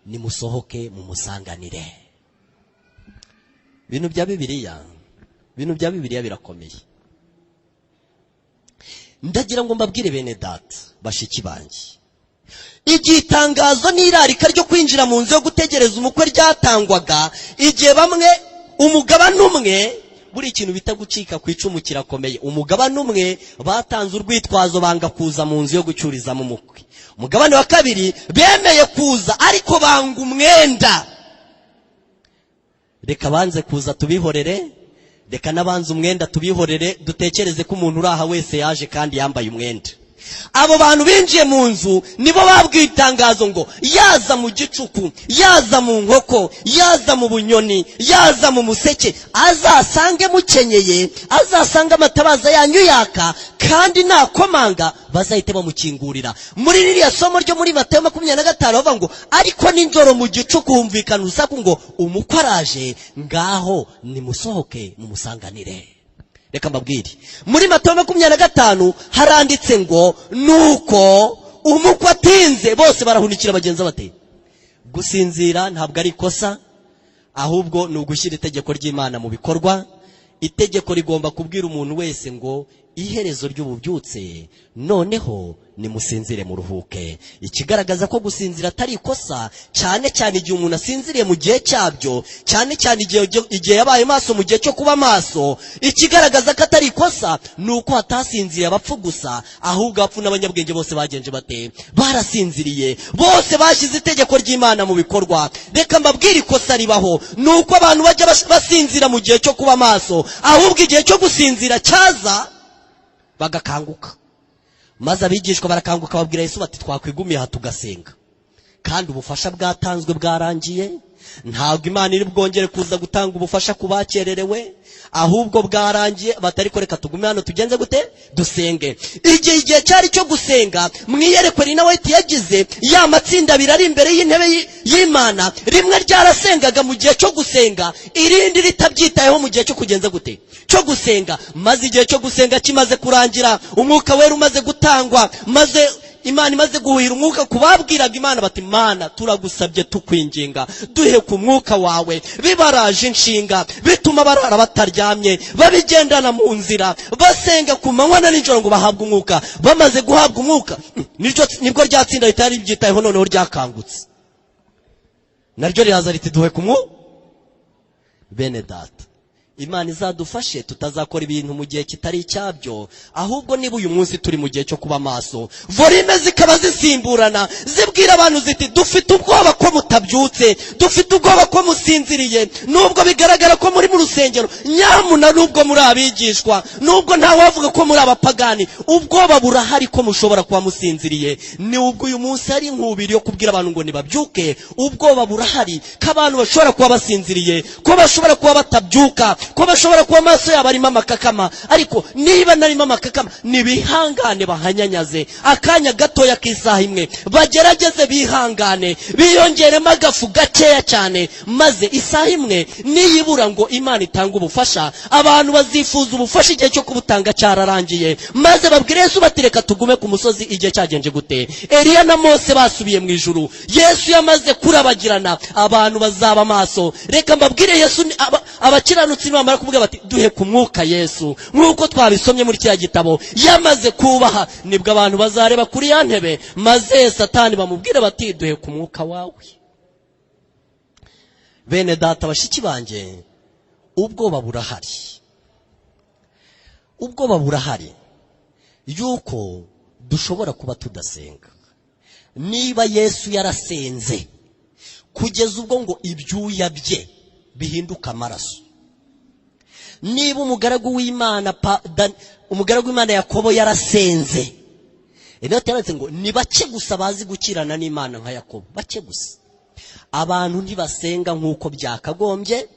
nimusohoke mumusanganire. Ibintu bya Bibiliya birakomeye. Ndagira ngo mbabwire bene data bashiki banjye, igihe itangazo n'irarika ryo kwinjira mu nzu yo gutegereza umukwe ryatangwaga, igihe bamwe, umugabane umwe, buri ikintu bita gucika ku icumu kirakomeye. Umugabane umwe batanze urwitwazo banga kuza mu nzu yo gucurizamo umukwe. Umugabane wa kabiri bemeye kuza ariko banga umwenda. Reka banze kuza tubihorere, reka nabanze umwenda tubihorere, dutekereze ko umuntu uraha wese yaje kandi yambaye umwenda. abo bantu binjiye mu nzu nibo babwiye itangazo ngo yaza mu gicuku, yaza mu nkoko, yaza mu bunyoni, yaza mu museke, azasange mukenyeye, azasange amatabaza yanyu yaka, kandi nakomanga bazahite bamukingurira. Muri ririya somo ryo muri Matayo 25 bavuga ngo ariko ninjoro mu gicuku humvikana urusaku ngo umukwe araje, ngaho nimusohoke mumusanganire. Reka mbabwire, muri Matayo 25 haranditse ngo nuko umukwe atinze bose barahunikira bagenza bate. Gusinzira ntabwo ari ikosa, ahubwo ni ugushyira itegeko ry'Imana mu bikorwa. Itegeko rigomba kubwira umuntu wese ngo iherezo ry'ububyutse, noneho nimusinzire muruhuke. Ikigaragaza ko gusinzira atari ikosa, cyane cyane igihe umuntu asinziriye mu gihe cyabyo, cyane cyane igihe yabaye maso mu gihe cyo kuba maso. Ikigaragaza ko atari ikosa nuko hatasinziriye abapfu gusa, ahubwo abapfu n'abanyabwenge bose bagenje bate, barasinziriye, bose bashyize itegeko ry'Imana mu bikorwa. Reka mbabwire ikosa ribaho, nuko abantu bajya basinzira mu gihe cyo kuba maso, ahubwo igihe cyo gusinzira cyaza bagakanguka. Maze abigishwa barakanguka babwira Yesu bati twakwigumiye aha tugasenga, kandi ubufasha bwatanzwe bwarangiye. Ntabwo Imana iri bwongere kuza gutanga ubufasha kubakererewe, ahubwo bwarangiye. Batari ko reka tugume hano tugenze gute, dusenge. Igihe cyari cyo gusenga, mwiyerekwe nawe yagize ya matsinda abiri ari imbere y'intebe y'Imana, rimwe ryarasengaga mu gihe cyo gusenga, irindi ritabyitayeho mu gihe cyo kugenza gute, cyo gusenga. Maze igihe cyo gusenga kimaze kurangira, umwuka wera umaze gutangwa, maze Imana imaze guhira umwuka kubabwiraga Imana bati Mana turagusabye tukwinginga, duhe ku mwuka wawe. Bibaraje inshinga, bituma barara bataryamye, babigendana mu nzira, basenga ku manywa na nijoro ngo bahabwe umwuka. Bamaze guhabwa umwuka, nibwo ryatsinda ritari byitayeho noneho ryakangutse, naryo riraza riti duhe ku mwuka. Bene data, Imana izadufashe tutazakora ibintu mu gihe kitari cyabyo, ahubwo niba uyu munsi turi mu gihe cyo kuba maso, volume zikaba zisimburana zibwira abantu ziti dufite ubwoba ko mutabyutse, dufite ubwoba ko musinziriye. Nubwo bigaragara ko muri mu rusengero, nyamuna nubwo muri abigishwa, nubwo nta wavuga ko muri abapagani, ubwoba burahari ko mushobora kuba musinziriye. Ni ubwo uyu munsi ari nkubiri yo kubwira abantu ngo nibabyuke. Ubwoba burahari ko abantu bashobora kuba basinziriye, ko bashobora kuba batabyuka, ko bashobora kuba amaso yabo arimo amakakama. Ariko niba narimo amakakama, nibihangane bahanyanyaze akanya gatoya k'isaha imwe, bagerageze bihangane, biyongeremo agafu gakeya cyane, maze isaha imwe niyibura ngo Imana itanga ubufasha, abantu bazifuza ubufasha igihe cyo kubutanga cyararangiye. Maze babwire Yesu bati reka tugume ku musozi. Igihe cyagenje gute? Eliya na Mose basubiye mu ijuru, Yesu yamaze kurabagirana, abantu bazaba maso. Reka mbabwire Yesu abakiranutsi bamara kuvuga bati duhe ku mwuka Yesu, nk'uko twabisomye muri kiriya gitabo, yamaze kubaha, nibwo abantu bazareba kuri ya ntebe, maze Satani bamubwire bati duhe ku mwuka wawe. Bene data bashiki banjye, ubwoba burahari, ubwoba burahari yuko dushobora kuba tudasenga. Niba Yesu yarasenze kugeza ubwo ngo ibyuya bye bihinduka amaraso, niba umugaragu w'Imana Yakobo yarasenze, ino teretse ngo ni bake gusa bazi gukirana n'Imana nka Yakobo, bake gusa. Abantu ntibasenga nk'uko byakagombye,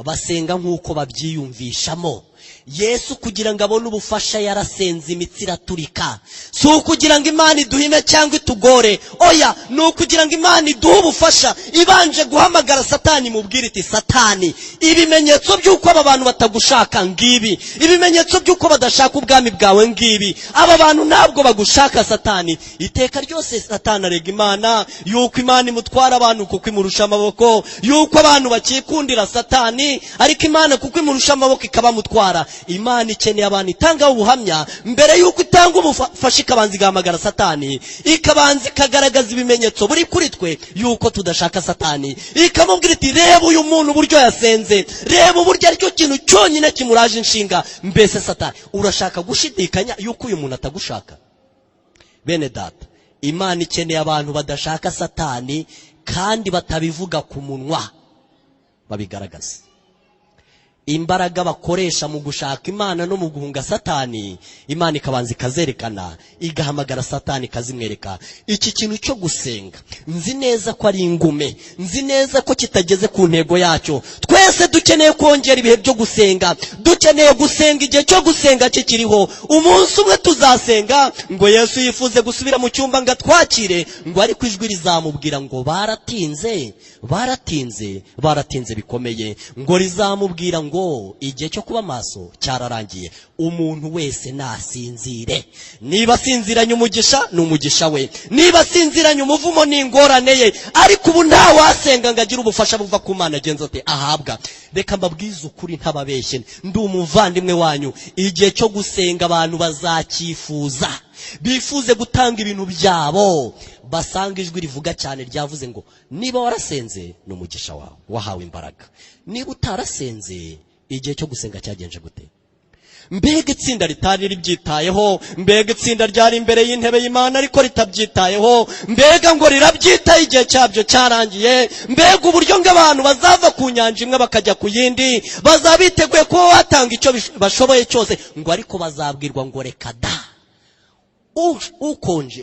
basenga nk'uko babyiyumvishamo. Yesu kugira ngo abone ubufasha yarasenze, imitsi iraturika. Si ukugira ngo Imana iduhime cyangwa itugore, oya, ni ukugira ngo Imana iduhe ubufasha. Ibanje guhamagara Satani, mubwire iti Satani, ibimenyetso by'uko aba bantu batagushaka ngibi, ibimenyetso by'uko badashaka ubwami bwawe ngibi, aba bantu ntabwo bagushaka Satani. Iteka ryose Satani arega Imana yuko Imana imutwara abantu kuko imurusha amaboko, yuko abantu bakikundira Satani, ariko Imana kuko imurusha amaboko ikabamutwara. Imana ikeneye abantu itangaho ubuhamya mbere yuko itanga ubufasha, ikabanza igahamagara Satani, ikabanza ikagaragaza ibimenyetso buri kuri twe yuko tudashaka Satani. Ikamubwira iti reba uyu muntu uburyo yasenze, reba uburyo aricyo kintu cyonyine kimuraje inshinga. Mbese Satani urashaka gushidikanya yuko uyu muntu atagushaka? Bene data, Imana ikeneye abantu badashaka Satani kandi batabivuga ku munwa, babigaragaza. imbaraga bakoresha mu gushaka Imana no mu guhunga Satani, Imana ikabanza ikazerekana, igahamagara Satani ikazimwereka. Iki kintu cyo gusenga nzi neza ko ari ingume, nzi neza ko kitageze ku ntego yacyo. Twese dukeneye kongera ibihe byo gusenga, dukeneye gusenga igihe cyo gusenga kikiriho. Umunsi umwe tuzasenga ngo Yesu yifuze gusubira mu cyumba ngo atwakire, ngo ariko ijwi rizamubwira ngo baratinze bikomeye, ngo rizamubwira ngo igihe cyo kuba maso cyararangiye. Umuntu wese nasinzire. Niba asinziranye umugisha ni umugisha we, niba asinziranye umuvumo ni ingorane ye. Ariko ubu nta wasenga ngo agire ubufasha buva ku Mana agenza ate ahabwa. Reka mbabwize ukuri ntababeshye, ndi umuvandimwe wanyu. Igihe cyo gusenga abantu bazakifuza, bifuze gutanga ibintu byabo, basanga ijwi rivuga cyane ryavuze ngo niba warasenze ni umugisha wawe, wahawe imbaraga. Niba utarasenze, igihe cyo gusenga cyagenje gute? Mbega itsinda ritari ribyitayeho, mbega itsinda ryari imbere y'intebe y'Imana ariko ritabyitayeho, mbega ngo rirabyitaye igihe cyabyo cyarangiye. Mbega uburyo ng'abantu bazava ku nyanja imwe bakajya ku yindi, bazabiteguye kuba batanga icyo bashoboye cyose, ngo ariko bazabwirwa ngo reka da,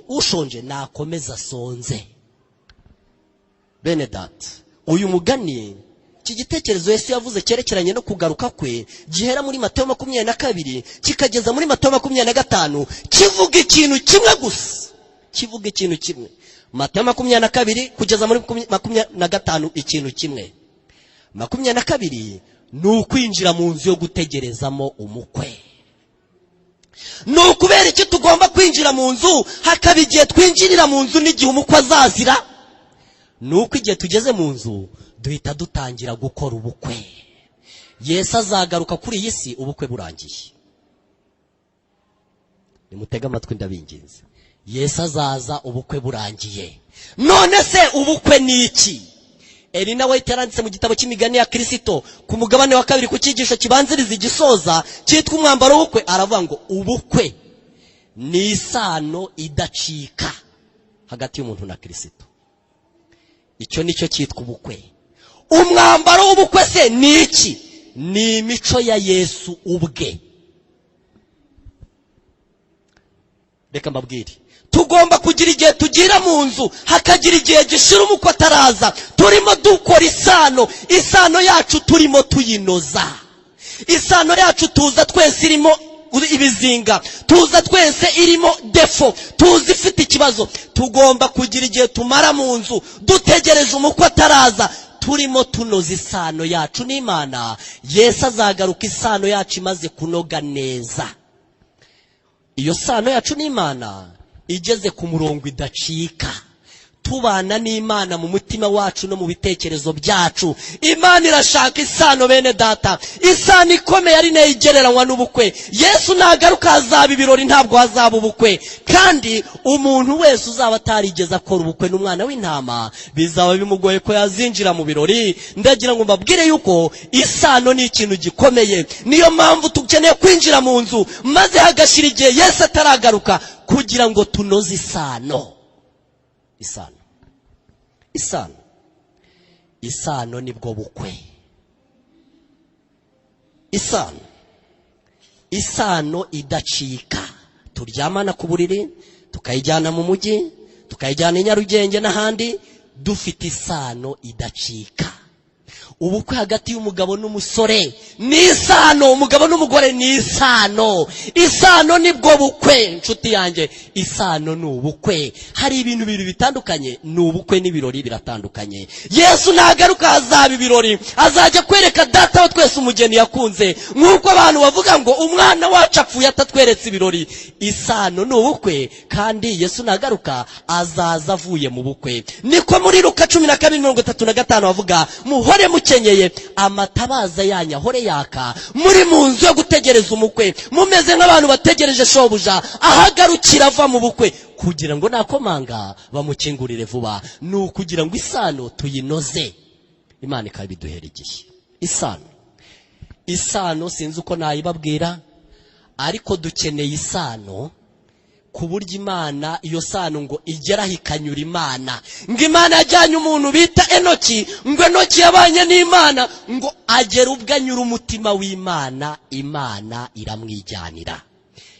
ushonje nakomeza sonze. Bene data, uyu mugani, iki gitekerezo Yesu yavuze cyerekeranye no kugaruka kwe, gihera muri Matayo 22 kikageza muri Matayo 25, kivuga ikintu kimwe gusa, kivuga ikintu kimwe. Matayo 22 kugeza muri 25 ikintu kimwe. 22 ni ukwinjira mu nzu yo gutegerezamo umukwe. Ni ukubera iki tugomba kwinjira mu nzu, hakaba igihe twinjirira mu nzu n'igihe umukwe azazira. Ni uko igihe tugeze mu nzu duhita dutangira gukora ubukwe. Yesu azagaruka kuri iyi si ubukwe burangiye. Nimutega amatwi ndabinginze. Yesu azaza ubukwe burangiye. None se ubukwe ni iki? Elina we yaranditse mu gitabo cy'imigani ya Kristo ku mugabane wa 2 ku cyigisho kibanziriza igisoza cyitwa umwambaro w'ubukwe, aravuga ngo ubukwe ni isano idacika hagati y'umuntu na Kristo. Icyo nicyo cyitwa ubukwe. Umwambaro w'ubukwe se ni iki? Ni imico ya Yesu ubwe. Reka mbabwire, tugomba kugira igihe tugira mu nzu, hakagira igihe gishira umukwe ataraza, turimo dukora isano yacu turimo tuyinoza. Isano yacu tuza twese irimo ibizinga, tuza twese irimo defo, tuzi ifite ikibazo. Tugomba kugira igihe tumara mu nzu dutegereje umukwe ataraza, turimo tunoza isano yacu n'Imana. Yesu azagaruka isano yacu imaze kunoga neza. Iyo sano yacu n'Imana igeze ku murongo idacika, tubana n'Imana mu mutima wacu no mu bitekerezo byacu. Imana irashaka isano bene data, isano ikomeye ari nayo igereranywa n'ubukwe. Yesu nagaruka hazaba ibirori, ntabwo hazaba ubukwe. Kandi umuntu wese uzaba atarigeze akora ubukwe n'umwana w'intama, bizaba bimugoye ko yazinjira mu birori. Ndagira ngo mbabwire yuko isano ni ikintu gikomeye. Niyo mpamvu tukeneye kwinjira mu nzu maze hagashira igihe Yesu ataragaruka, kugira ngo tunoze isano. Isano nibwo bukwe. Isano idacika. Turyamana ku buriri, tukayijyana mu mujyi, tukayijyana i Nyarugenge n'ahandi, dufite isano idacika. Ubukwe hagati y'umugabo n'umusore ni isano, umugabo n'umugore ni isano. Isano nibwo bukwe nshuti yanjye, isano ni ubukwe. Hari ibintu bibiri bitandukanye, ni ubukwe n'ibirori biratandukanye. Yesu nagaruka hazaba ibirori, azajya kwereka data wa twese umugeni yakunze. Nk'uko abantu bavuga ngo umwana wacu apfuye atatweretse ibirori. Isano ni ubukwe, kandi Yesu nagaruka azaza avuye mu bukwe. Niko muri Luka 12:35 bavuga, muhore mukenyeye amatabaza yanyu ahore yaka, muri mu nzu yo gutegereza umukwe, mumeze nk'abantu bategereje shobuja ahagarukira ava mu bukwe, kugira ngo nakomanga bamukingurire vuba. Ni ukugira ngo isano tuyinoze. Imana ikabiduhera igihe. Isano sinzi uko nayibabwira, ariko dukeneye isano ku buryo Imana iyo sano ngo igera hikanyura Imana, ngo Imana yajyanye umuntu bita Enoki, ngo Enoki yabanye n'Imana, ngo agera ubwo anyura umutima w'Imana, Imana iramwijyanira.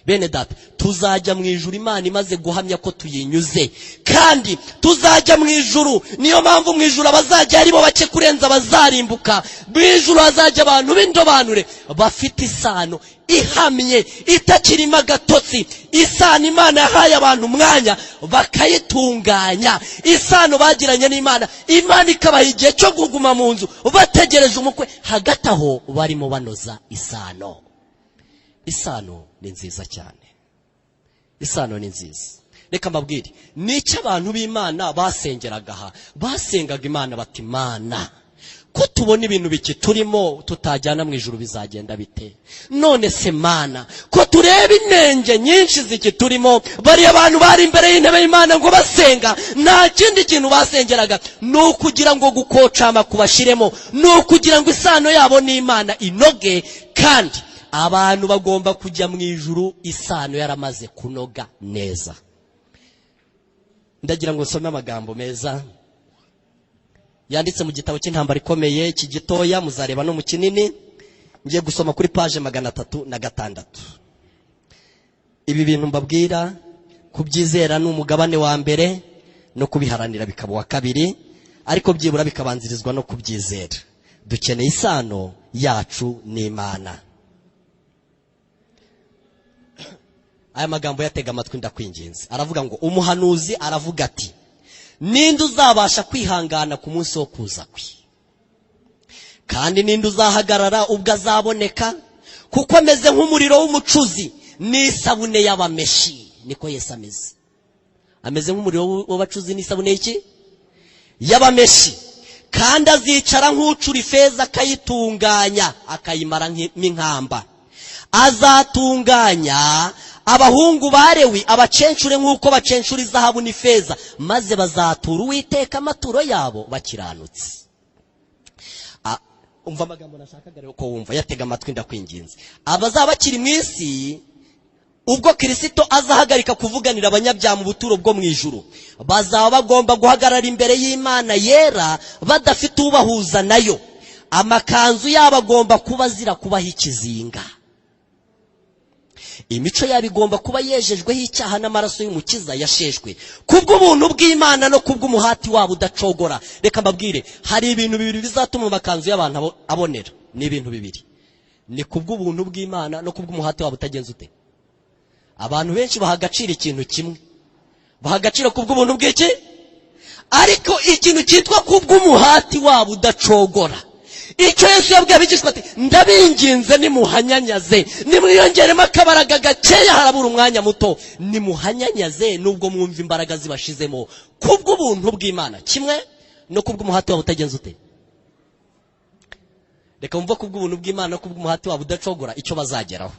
Bene data, tuzajya mu ijuru Imana imaze guhamya ko tuyinyuze, kandi tuzajya mu ijuru. Niyo mpamvu mu ijuru abazajya aribo bake kurenza abazarimbuka. Mu ijuru hazajya abantu b'indobanure bafite isano ihamye itakirimo agatotsi, isano Imana yahaye abantu umwanya bakayitunganya, isano bagiranye n'Imana, Imana ikabaha igihe cyo kuguma mu nzu bategereje umukwe, hagati aho barimo banoza isano. Isano ni nziza cyane, isano ni nziza. Reka mbabwire n'icyo abantu b'Imana basengeraga aha. Basengaga Imana bati, Mana ko tubona ibintu biki turimo tutajyana mu ijuru bizagenda bite? None se Mana ko tureba inenge nyinshi ziki turimo? Bari abantu bari imbere y'intebe y'Imana ngo basenga, nta kindi kintu basengeraga no kugira ngo gukocama kubashiremo, no kugira ngo isano yabo n'Imana inoge, kandi abantu bagomba kujya mu ijuru isano yaramaze kunoga neza. Ndagira ngo nsome amagambo meza yanditse mu gitabo cy'intambara ikomeye, iki gitoya muzareba no mu kinini. Ngiye gusoma kuri page 306. Ibi bintu mbabwira kubyizera ni umugabane wa mbere, no kubiharanira bikaba wa kabiri, ariko byibura bikabanzirizwa no kubyizera. Dukeneye isano yacu n'Imana. Aya magambo yatega amatwi ndakwinginze. Aravuga ngo umuhanuzi aravuga ati, ninde uzabasha kwihangana ku munsi wo kuza kwe? Kandi ninde uzahagarara ubwo azaboneka? Kuko ameze nk'umuriro w'umucuzi n'isabune y'abameshi. Niko Yesu ameze. Ameze nk'umuriro w'abacuzi n'isabune y'iki? Y'abameshi. Kandi azicara nk'ucura ifeza akayitunganya, akayimara nk'inkamba. Azatunganya abahungu barewi abacencure nk'uko bacencura izahabu n'ifeza, maze bazatura Uwiteka amaturo yabo bakiranutse. Umva amagambo nashakaga rero ko wumva, yatega amatwi ndakwinginze. Abazaba bakiri mu isi ubwo Kristo azahagarika kuvuganira abanyabyaha mu buturo bwo mu ijuru, bazaba bagomba guhagarara imbere y'Imana yera badafite ubahuza nayo. Amakanzu yabo agomba kuba azira kubaho ikizinga. Imico yabo igomba kuba yejejweho icyaha n'amaraso y'umukiza yasheshwe, kubw'ubuntu bw'Imana no kubw'umuhati wabo udacogora. Reka mbabwire, hari ibintu bibiri bizatuma amakanzu y'abantu abonera. Ni ibintu bibiri, ni kubw'ubuntu bw'Imana no kubw'umuhati wabo utagenze ute. Abantu benshi baha agaciro ikintu kimwe, baha agaciro kubw'ubuntu bw'iki, ariko ikintu cyitwa kubw'umuhati wabo udacogora, icyo Yesu yabwiye abigishwa ati, ndabinginze nimuhanyanyaze, nimwiyongeremo akabaraga gakeya harabura umwanya muto, nimuhanyanyaze nubwo mwumva imbaraga zibashizemo, kubw'ubuntu bw'Imana kimwe no kubw'umuhati wabo utagenze ute. Reka mvuga kubw'ubuntu bw'Imana no kubw'umuhati wabo udacogora icyo bazageraho.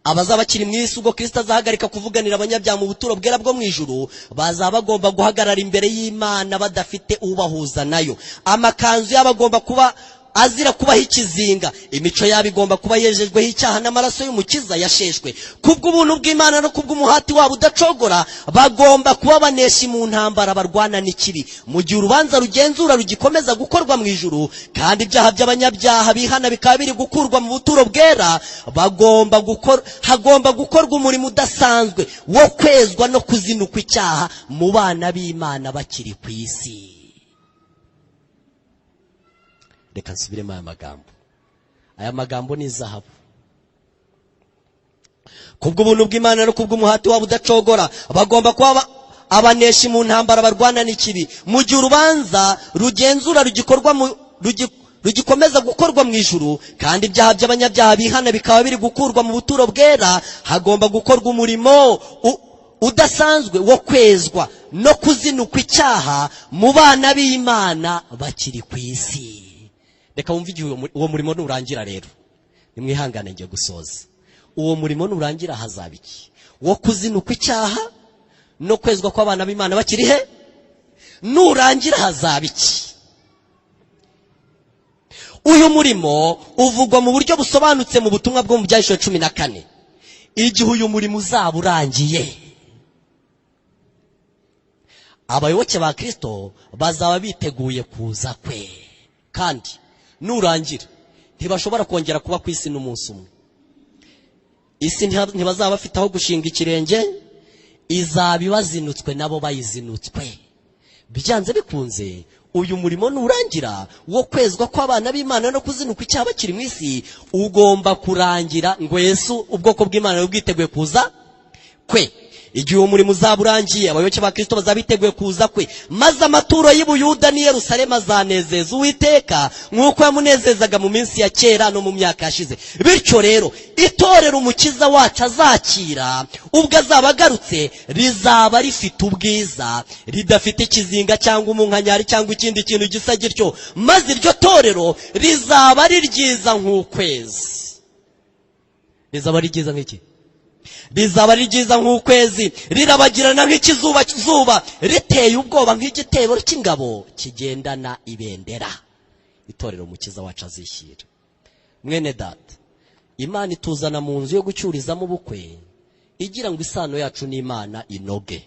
Abazaba bakiri mu isi ubwo Kristo azahagarika kuvuganira abanyabyaha mu buturo bwera bwo mu ijuru, bazaba bagomba guhagarara imbere y'Imana badafite ubahuza nayo. Amakanzu yabo agomba kuba azira kubaho ikizinga. Imico yabo igomba kuba yejejweho icyaha n'amaraso y'umukiza yasheshwe, kubw'ubuntu bw'Imana no kubw'umuhati wabo udacogora. Bagomba kuba baneshi mu ntambara barwana n'ikibi, mu gihe urubanza rugenzura rugikomeza gukorwa mu ijuru, kandi ibyaha by'abanyabyaha bihana bikaba biri gukurwa mu buturo bwera. Hagomba gukorwa umurimo udasanzwe wo kwezwa no kuzinukwa icyaha mu bana b'Imana bakiri ku isi. Reka nsubiremo aya magambo. Aya magambo ni zahabu. Kubw'ubuntu bw'Imana no kubw'umuhati wabo udacogora, bagomba kuba abaneshi mu ntambara barwana n'ikibi, mu gihe urubanza rugenzura rugikomeza gukorwa mu ijuru, kandi ibyaha by'abanyabyaha bihana bikaba biri gukurwa mu buturo bwera. Hagomba gukorwa umurimo udasanzwe wo kwezwa no kuzinukwa icyaha mu bana b'Imana bakiri ku isi. Reka wumve igihe uwo murimo nurangira rero, nimwihangane ngiye gusoza. Uwo murimo nurangira hazaba iki? Wo kuzinukwa icyaha no kwezwa kw'abana b'Imana bakiri he? Nurangira hazaba iki? Uyu murimo uvugwa mu buryo busobanutse mu butumwa bwo mu Byahishuwe 14. igihe uyu murimo uzaba urangiye, abayoboke ba Kristo bazaba biteguye kuza kwe, kandi nurangira ntibashobora kongera kuba ku isi n'umunsi umwe. Isi ntibazaba bafite aho gushinga ikirenge, izaba ibazinutswe nabo bayizinutswe. Byanze bikunze uyu murimo nurangira wo kwezwa kw'abana b'Imana no kuzinuka icyaha bakiri mu isi ugomba kurangira, ngo Yesu ubwoko bw'Imana bwiteguye kuza kwe. Igihe uwo murimo uzaba urangiye, abayoboke ba Kristo bazaba biteguye kuza kwe, maze amaturo y'i Buyuda n'i Yerusalemu azanezeza Uwiteka nk'uko yamunezezaga mu minsi ya kera no mu myaka yashize. Bityo rero itorero umukiza wacu azakira ubwo azaba agarutse rizaba rifite ubwiza, ridafite ikizinga cyangwa umunkanyari cyangwa ikindi kintu gisa gityo, maze iryo torero rizaba ari ryiza nk'ukwezi. Rizaba ari ryiza nk'iki? Rizaba ari ryiza nk'ukwezi, rirabagirana nk'ikizuba, riteye ubwoba nk'igitebo cy'ingabo kigendana ibendera. Itorero umukiza wacu azishyira. Mwene data, Imana ituzana mu nzu yo gucyurizamo ubukwe igira ngo isano yacu n'Imana inoge.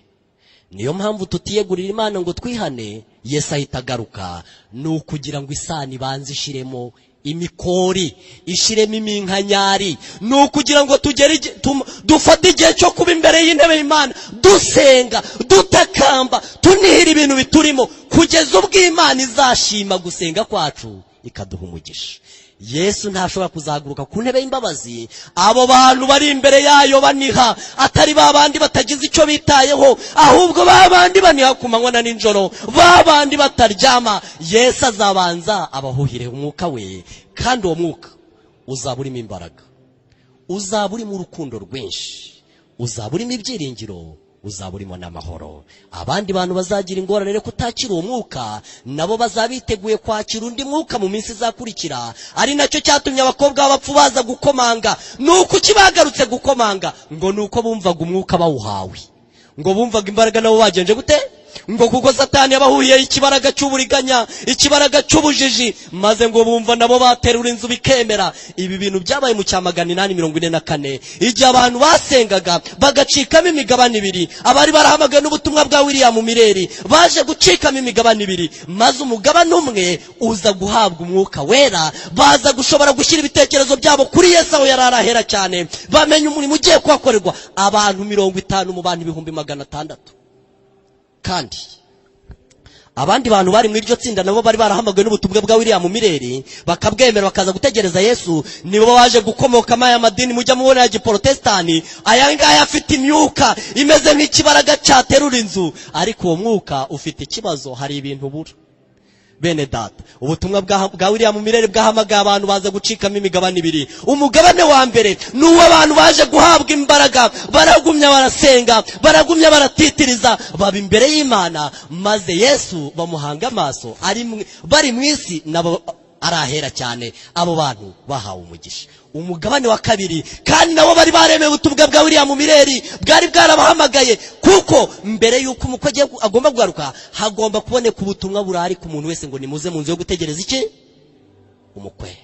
Niyo mpamvu tutiyegurira Imana ngo twihane Yesu ahita agaruka, ni ukugira ngo isano ibanze ishiremo imikori, ishiremo iminkanyari, ni ukugira ngo dufate igihe cyo kuba imbere y'intebe y'Imana dusenga, dutakamba, tunihira ibintu biturimo, kugeza ubwo Imana izashima gusenga kwacu ikaduha umugisha. Yesu ntashobora kuzahaguruka ku ntebe y'imbabazi abo bantu bari imbere yayo baniha, atari babandi batagize icyo bitayeho, ahubwo babandi baniha ku manywa na nijoro, babandi bataryama. Yesu azabanza abahuhire umwuka we, kandi uwo mwuka uzaba urimo imbaraga, uzaba urimo urukundo rwinshi, uzaba urimo ibyiringiro, uzaba urimo n'amahoro. Abandi bantu bazagira ingorane rero kutakira uwo mwuka, nabo bazabiteguye kwakira undi mwuka mu minsi izakurikira. Ari nacyo cyatumye abakobwa b'abapfu baza gukomanga. Nuko ukibagarutse gukomanga, ngo nuko bumvaga umwuka bawuhawe, ngo bumvaga imbaraga nabo bagenje gute, ngo kuko Satani yabahuye ikibaraga cy'uburiganya, ikibaraga cy'ubujiji, maze ngo bumva nabo baterura inzu bikemera. Ibi bintu byabaye mu cyamagana 844, igihe abantu basengaga bagacikamo imigabane ibiri. Abari barahamagaye n'ubutumwa bwa William Mireri baje gucikamo imigabane ibiri, maze umugabane umwe uza guhabwa umwuka wera, baza gushobora gushyira ibitekerezo byabo kuri Yesu aho yari arahera cyane, bamenya umurimo ugiye kuhakorerwa. Abantu 50 mu bantu 600. Kandi abandi bantu bari muri iryo tsinda nabo bari barahamagaye n'ubutumwa bwa William Mireri, bakabwemera bakaza gutegereza Yesu. Nibo baje gukomokamo aya madini mujya mubona ya giprotestani, aya ngaya afite imyuka imeze nk'ikibaraga cyaterura inzu, ariko uwo mwuka ufite ikibazo, hari ibintu bura. Bene data, ubutumwa bwa William Mireri bwahamagaye abantu baza gucikamo imigabane ibiri. Umugabane wa mbere ni uw'abantu baje guhabwa imbaraga, baragumya barasenga, baragumya baratitiriza, baba imbere y'Imana, maze Yesu bamuhanga amaso, bari mu isi nabo arahera cyane. Abo bantu bahawe umugisha. Umugabane wa kabiri, kandi nabo bari baremeye ubutumwa bwa William Mireri, bwari bwarabahamagaye, kuko mbere y'uko umukwe agomba kugaruka hagomba kuboneka ubutumwa burari ku muntu wese ngo nimuze mu nzu yo gutegereza iki? Umukwe.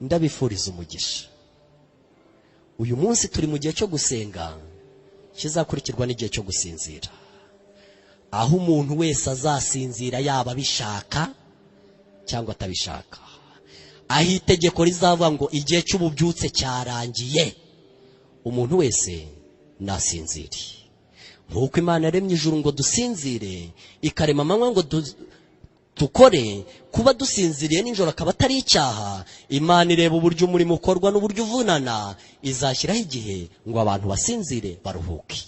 Ndabifuriza umugisha. Uyu munsi turi mu gihe cyo gusenga, kizakurikirwa n'igihe cyo gusinzira, aho umuntu wese azasinzira yaba abishaka cyangwa atabishaka, aho itegeko rizavuga ngo igihe cy'ububyutse cyarangiye, umuntu wese nasinzire. Nk'uko Imana yaremye ijuru ngo dusinzire, ikarema amanywa ngo dukore, kuba dusinziriye nijoro akaba atari icyaha. Imana ireba uburyo umurimo ukorwa n'uburyo uvunana, izashyiraho igihe ngo abantu basinzire baruhuke.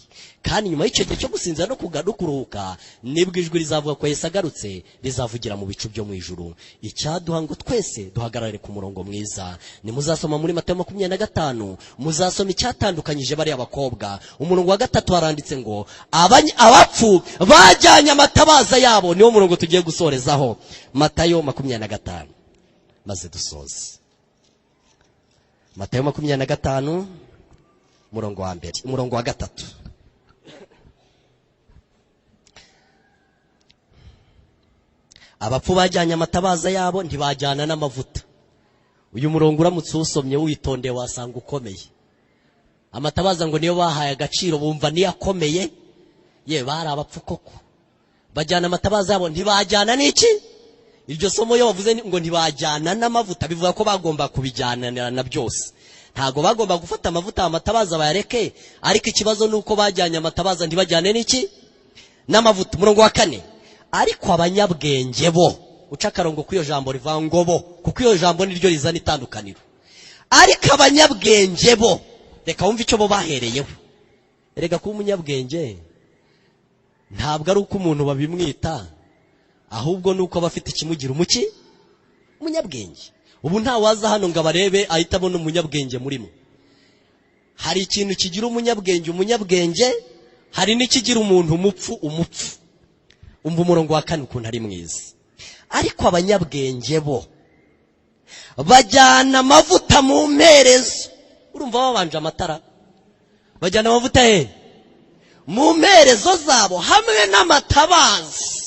Kandi nyuma y'icyo gihe cyo gusinzira no kuruhuka, nibwo ijwi rizavuga ko Yesu agarutse, rizavugira mu bicu byo mu ijuru. Icyaduha ngo twese duhagarare ku murongo mwiza. Nimuzasoma muri Matayo 25, muzasoma icyatandukanyije bari abakobwa. Umurongo wa 3 haranditse ngo abapfu bajyanye amatabaza yabo. Niwo murongo tugiye gusorezaho, Matayo 25, maze dusoze. Matayo 25 umurongo wa 1, umurongo wa 3. Abapfu bajyanye amatabaza yabo, ntibajyana n'amavuta. uyu murongo uramutse usomye witondeye wasanga ukomeye. Amatabaza ngo niyo bahaye agaciro bumva niyo akomeye, ye bari abapfu koko. Bajyana amatabaza yabo ntibajyana n'iki? Iryo somo yo bavuze ngo ntibajyana n'amavuta bivuga ko bagomba kubijyana na byose. Ntago bagomba gufata amavuta amatabaza bayareke, ariko ikibazo nuko bajyanye amatabaza ntibajyane n'iki? N'amavuta. Murongo wa 4. Ariko abanyabwenge bo, uca akarongo kwiyo jambo rivuga ngo bo, kuko iyo jambo niryo rizana itandukaniro. Ariko abanyabwenge bo, reka wumve icyo bo bahereyeho. Erega kuba umunyabwenge ntabwo ari uko umuntu babimwita, ahubwo nuko abafite ikimugira umuki umunyabwenge. Ubu nta waza hano ngo abarebe ahita abona umunyabwenge murimo. Hari ikintu kigira umunyabwenge, hari n'ikigira umuntu umupfu. Umva umurongo wa 4 ukuntu ari mwiza. Ariko abanyabwenge bo bajyana amavuta mu mperezo. Urumva babanje amatara, bajyana amavuta mu mperezo zabo hamwe n'amatabaza.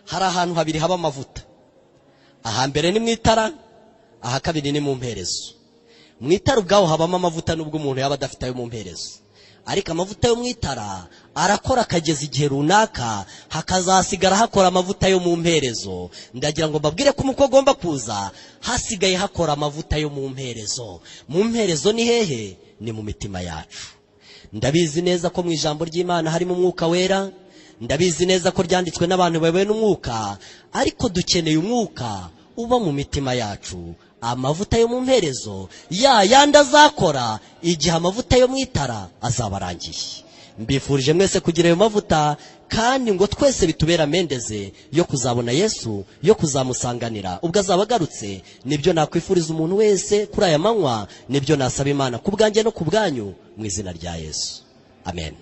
Hari ahantu habiri haba amavuta. Aha mbere ni mu itara, aha kabiri ni mu mperezo. Mu itara ubwaho habamo amavuta nubwo umuntu yaba adafite ayo mu mperezo. Ariko amavuta yo mu itara arakora akageza igihe runaka, hakazasigara hakora amavuta yo mu mperezo. Ndagira ngo mbabwire ko umuko agomba kuza hasigaye hakora amavuta yo mu mperezo. Mu mperezo ni hehe? Ni mu mitima yacu. Ndabizi neza ko mu ijambo ry'Imana harimo umwuka wera, ndabizi neza ko ryanditswe n'abantu bayobowe n'umwuka, ariko dukeneye umwuka uba mu mitima yacu. Amavuta yo mu mperezo yandi azakora igihe amavuta yo mu itara azabarangiye. Mbifurije mwese kugira ayo mavuta, kandi ngo twese bitubera mendeze yo kuzabona Yesu, yo kuzamusanganira ubwo azaba agarutse. Nibyo nakwifuriza umuntu wese kuri aya manywa, nibyo nasaba Imana ku bwanjye no ku bwanyu mu izina rya Yesu. Amen.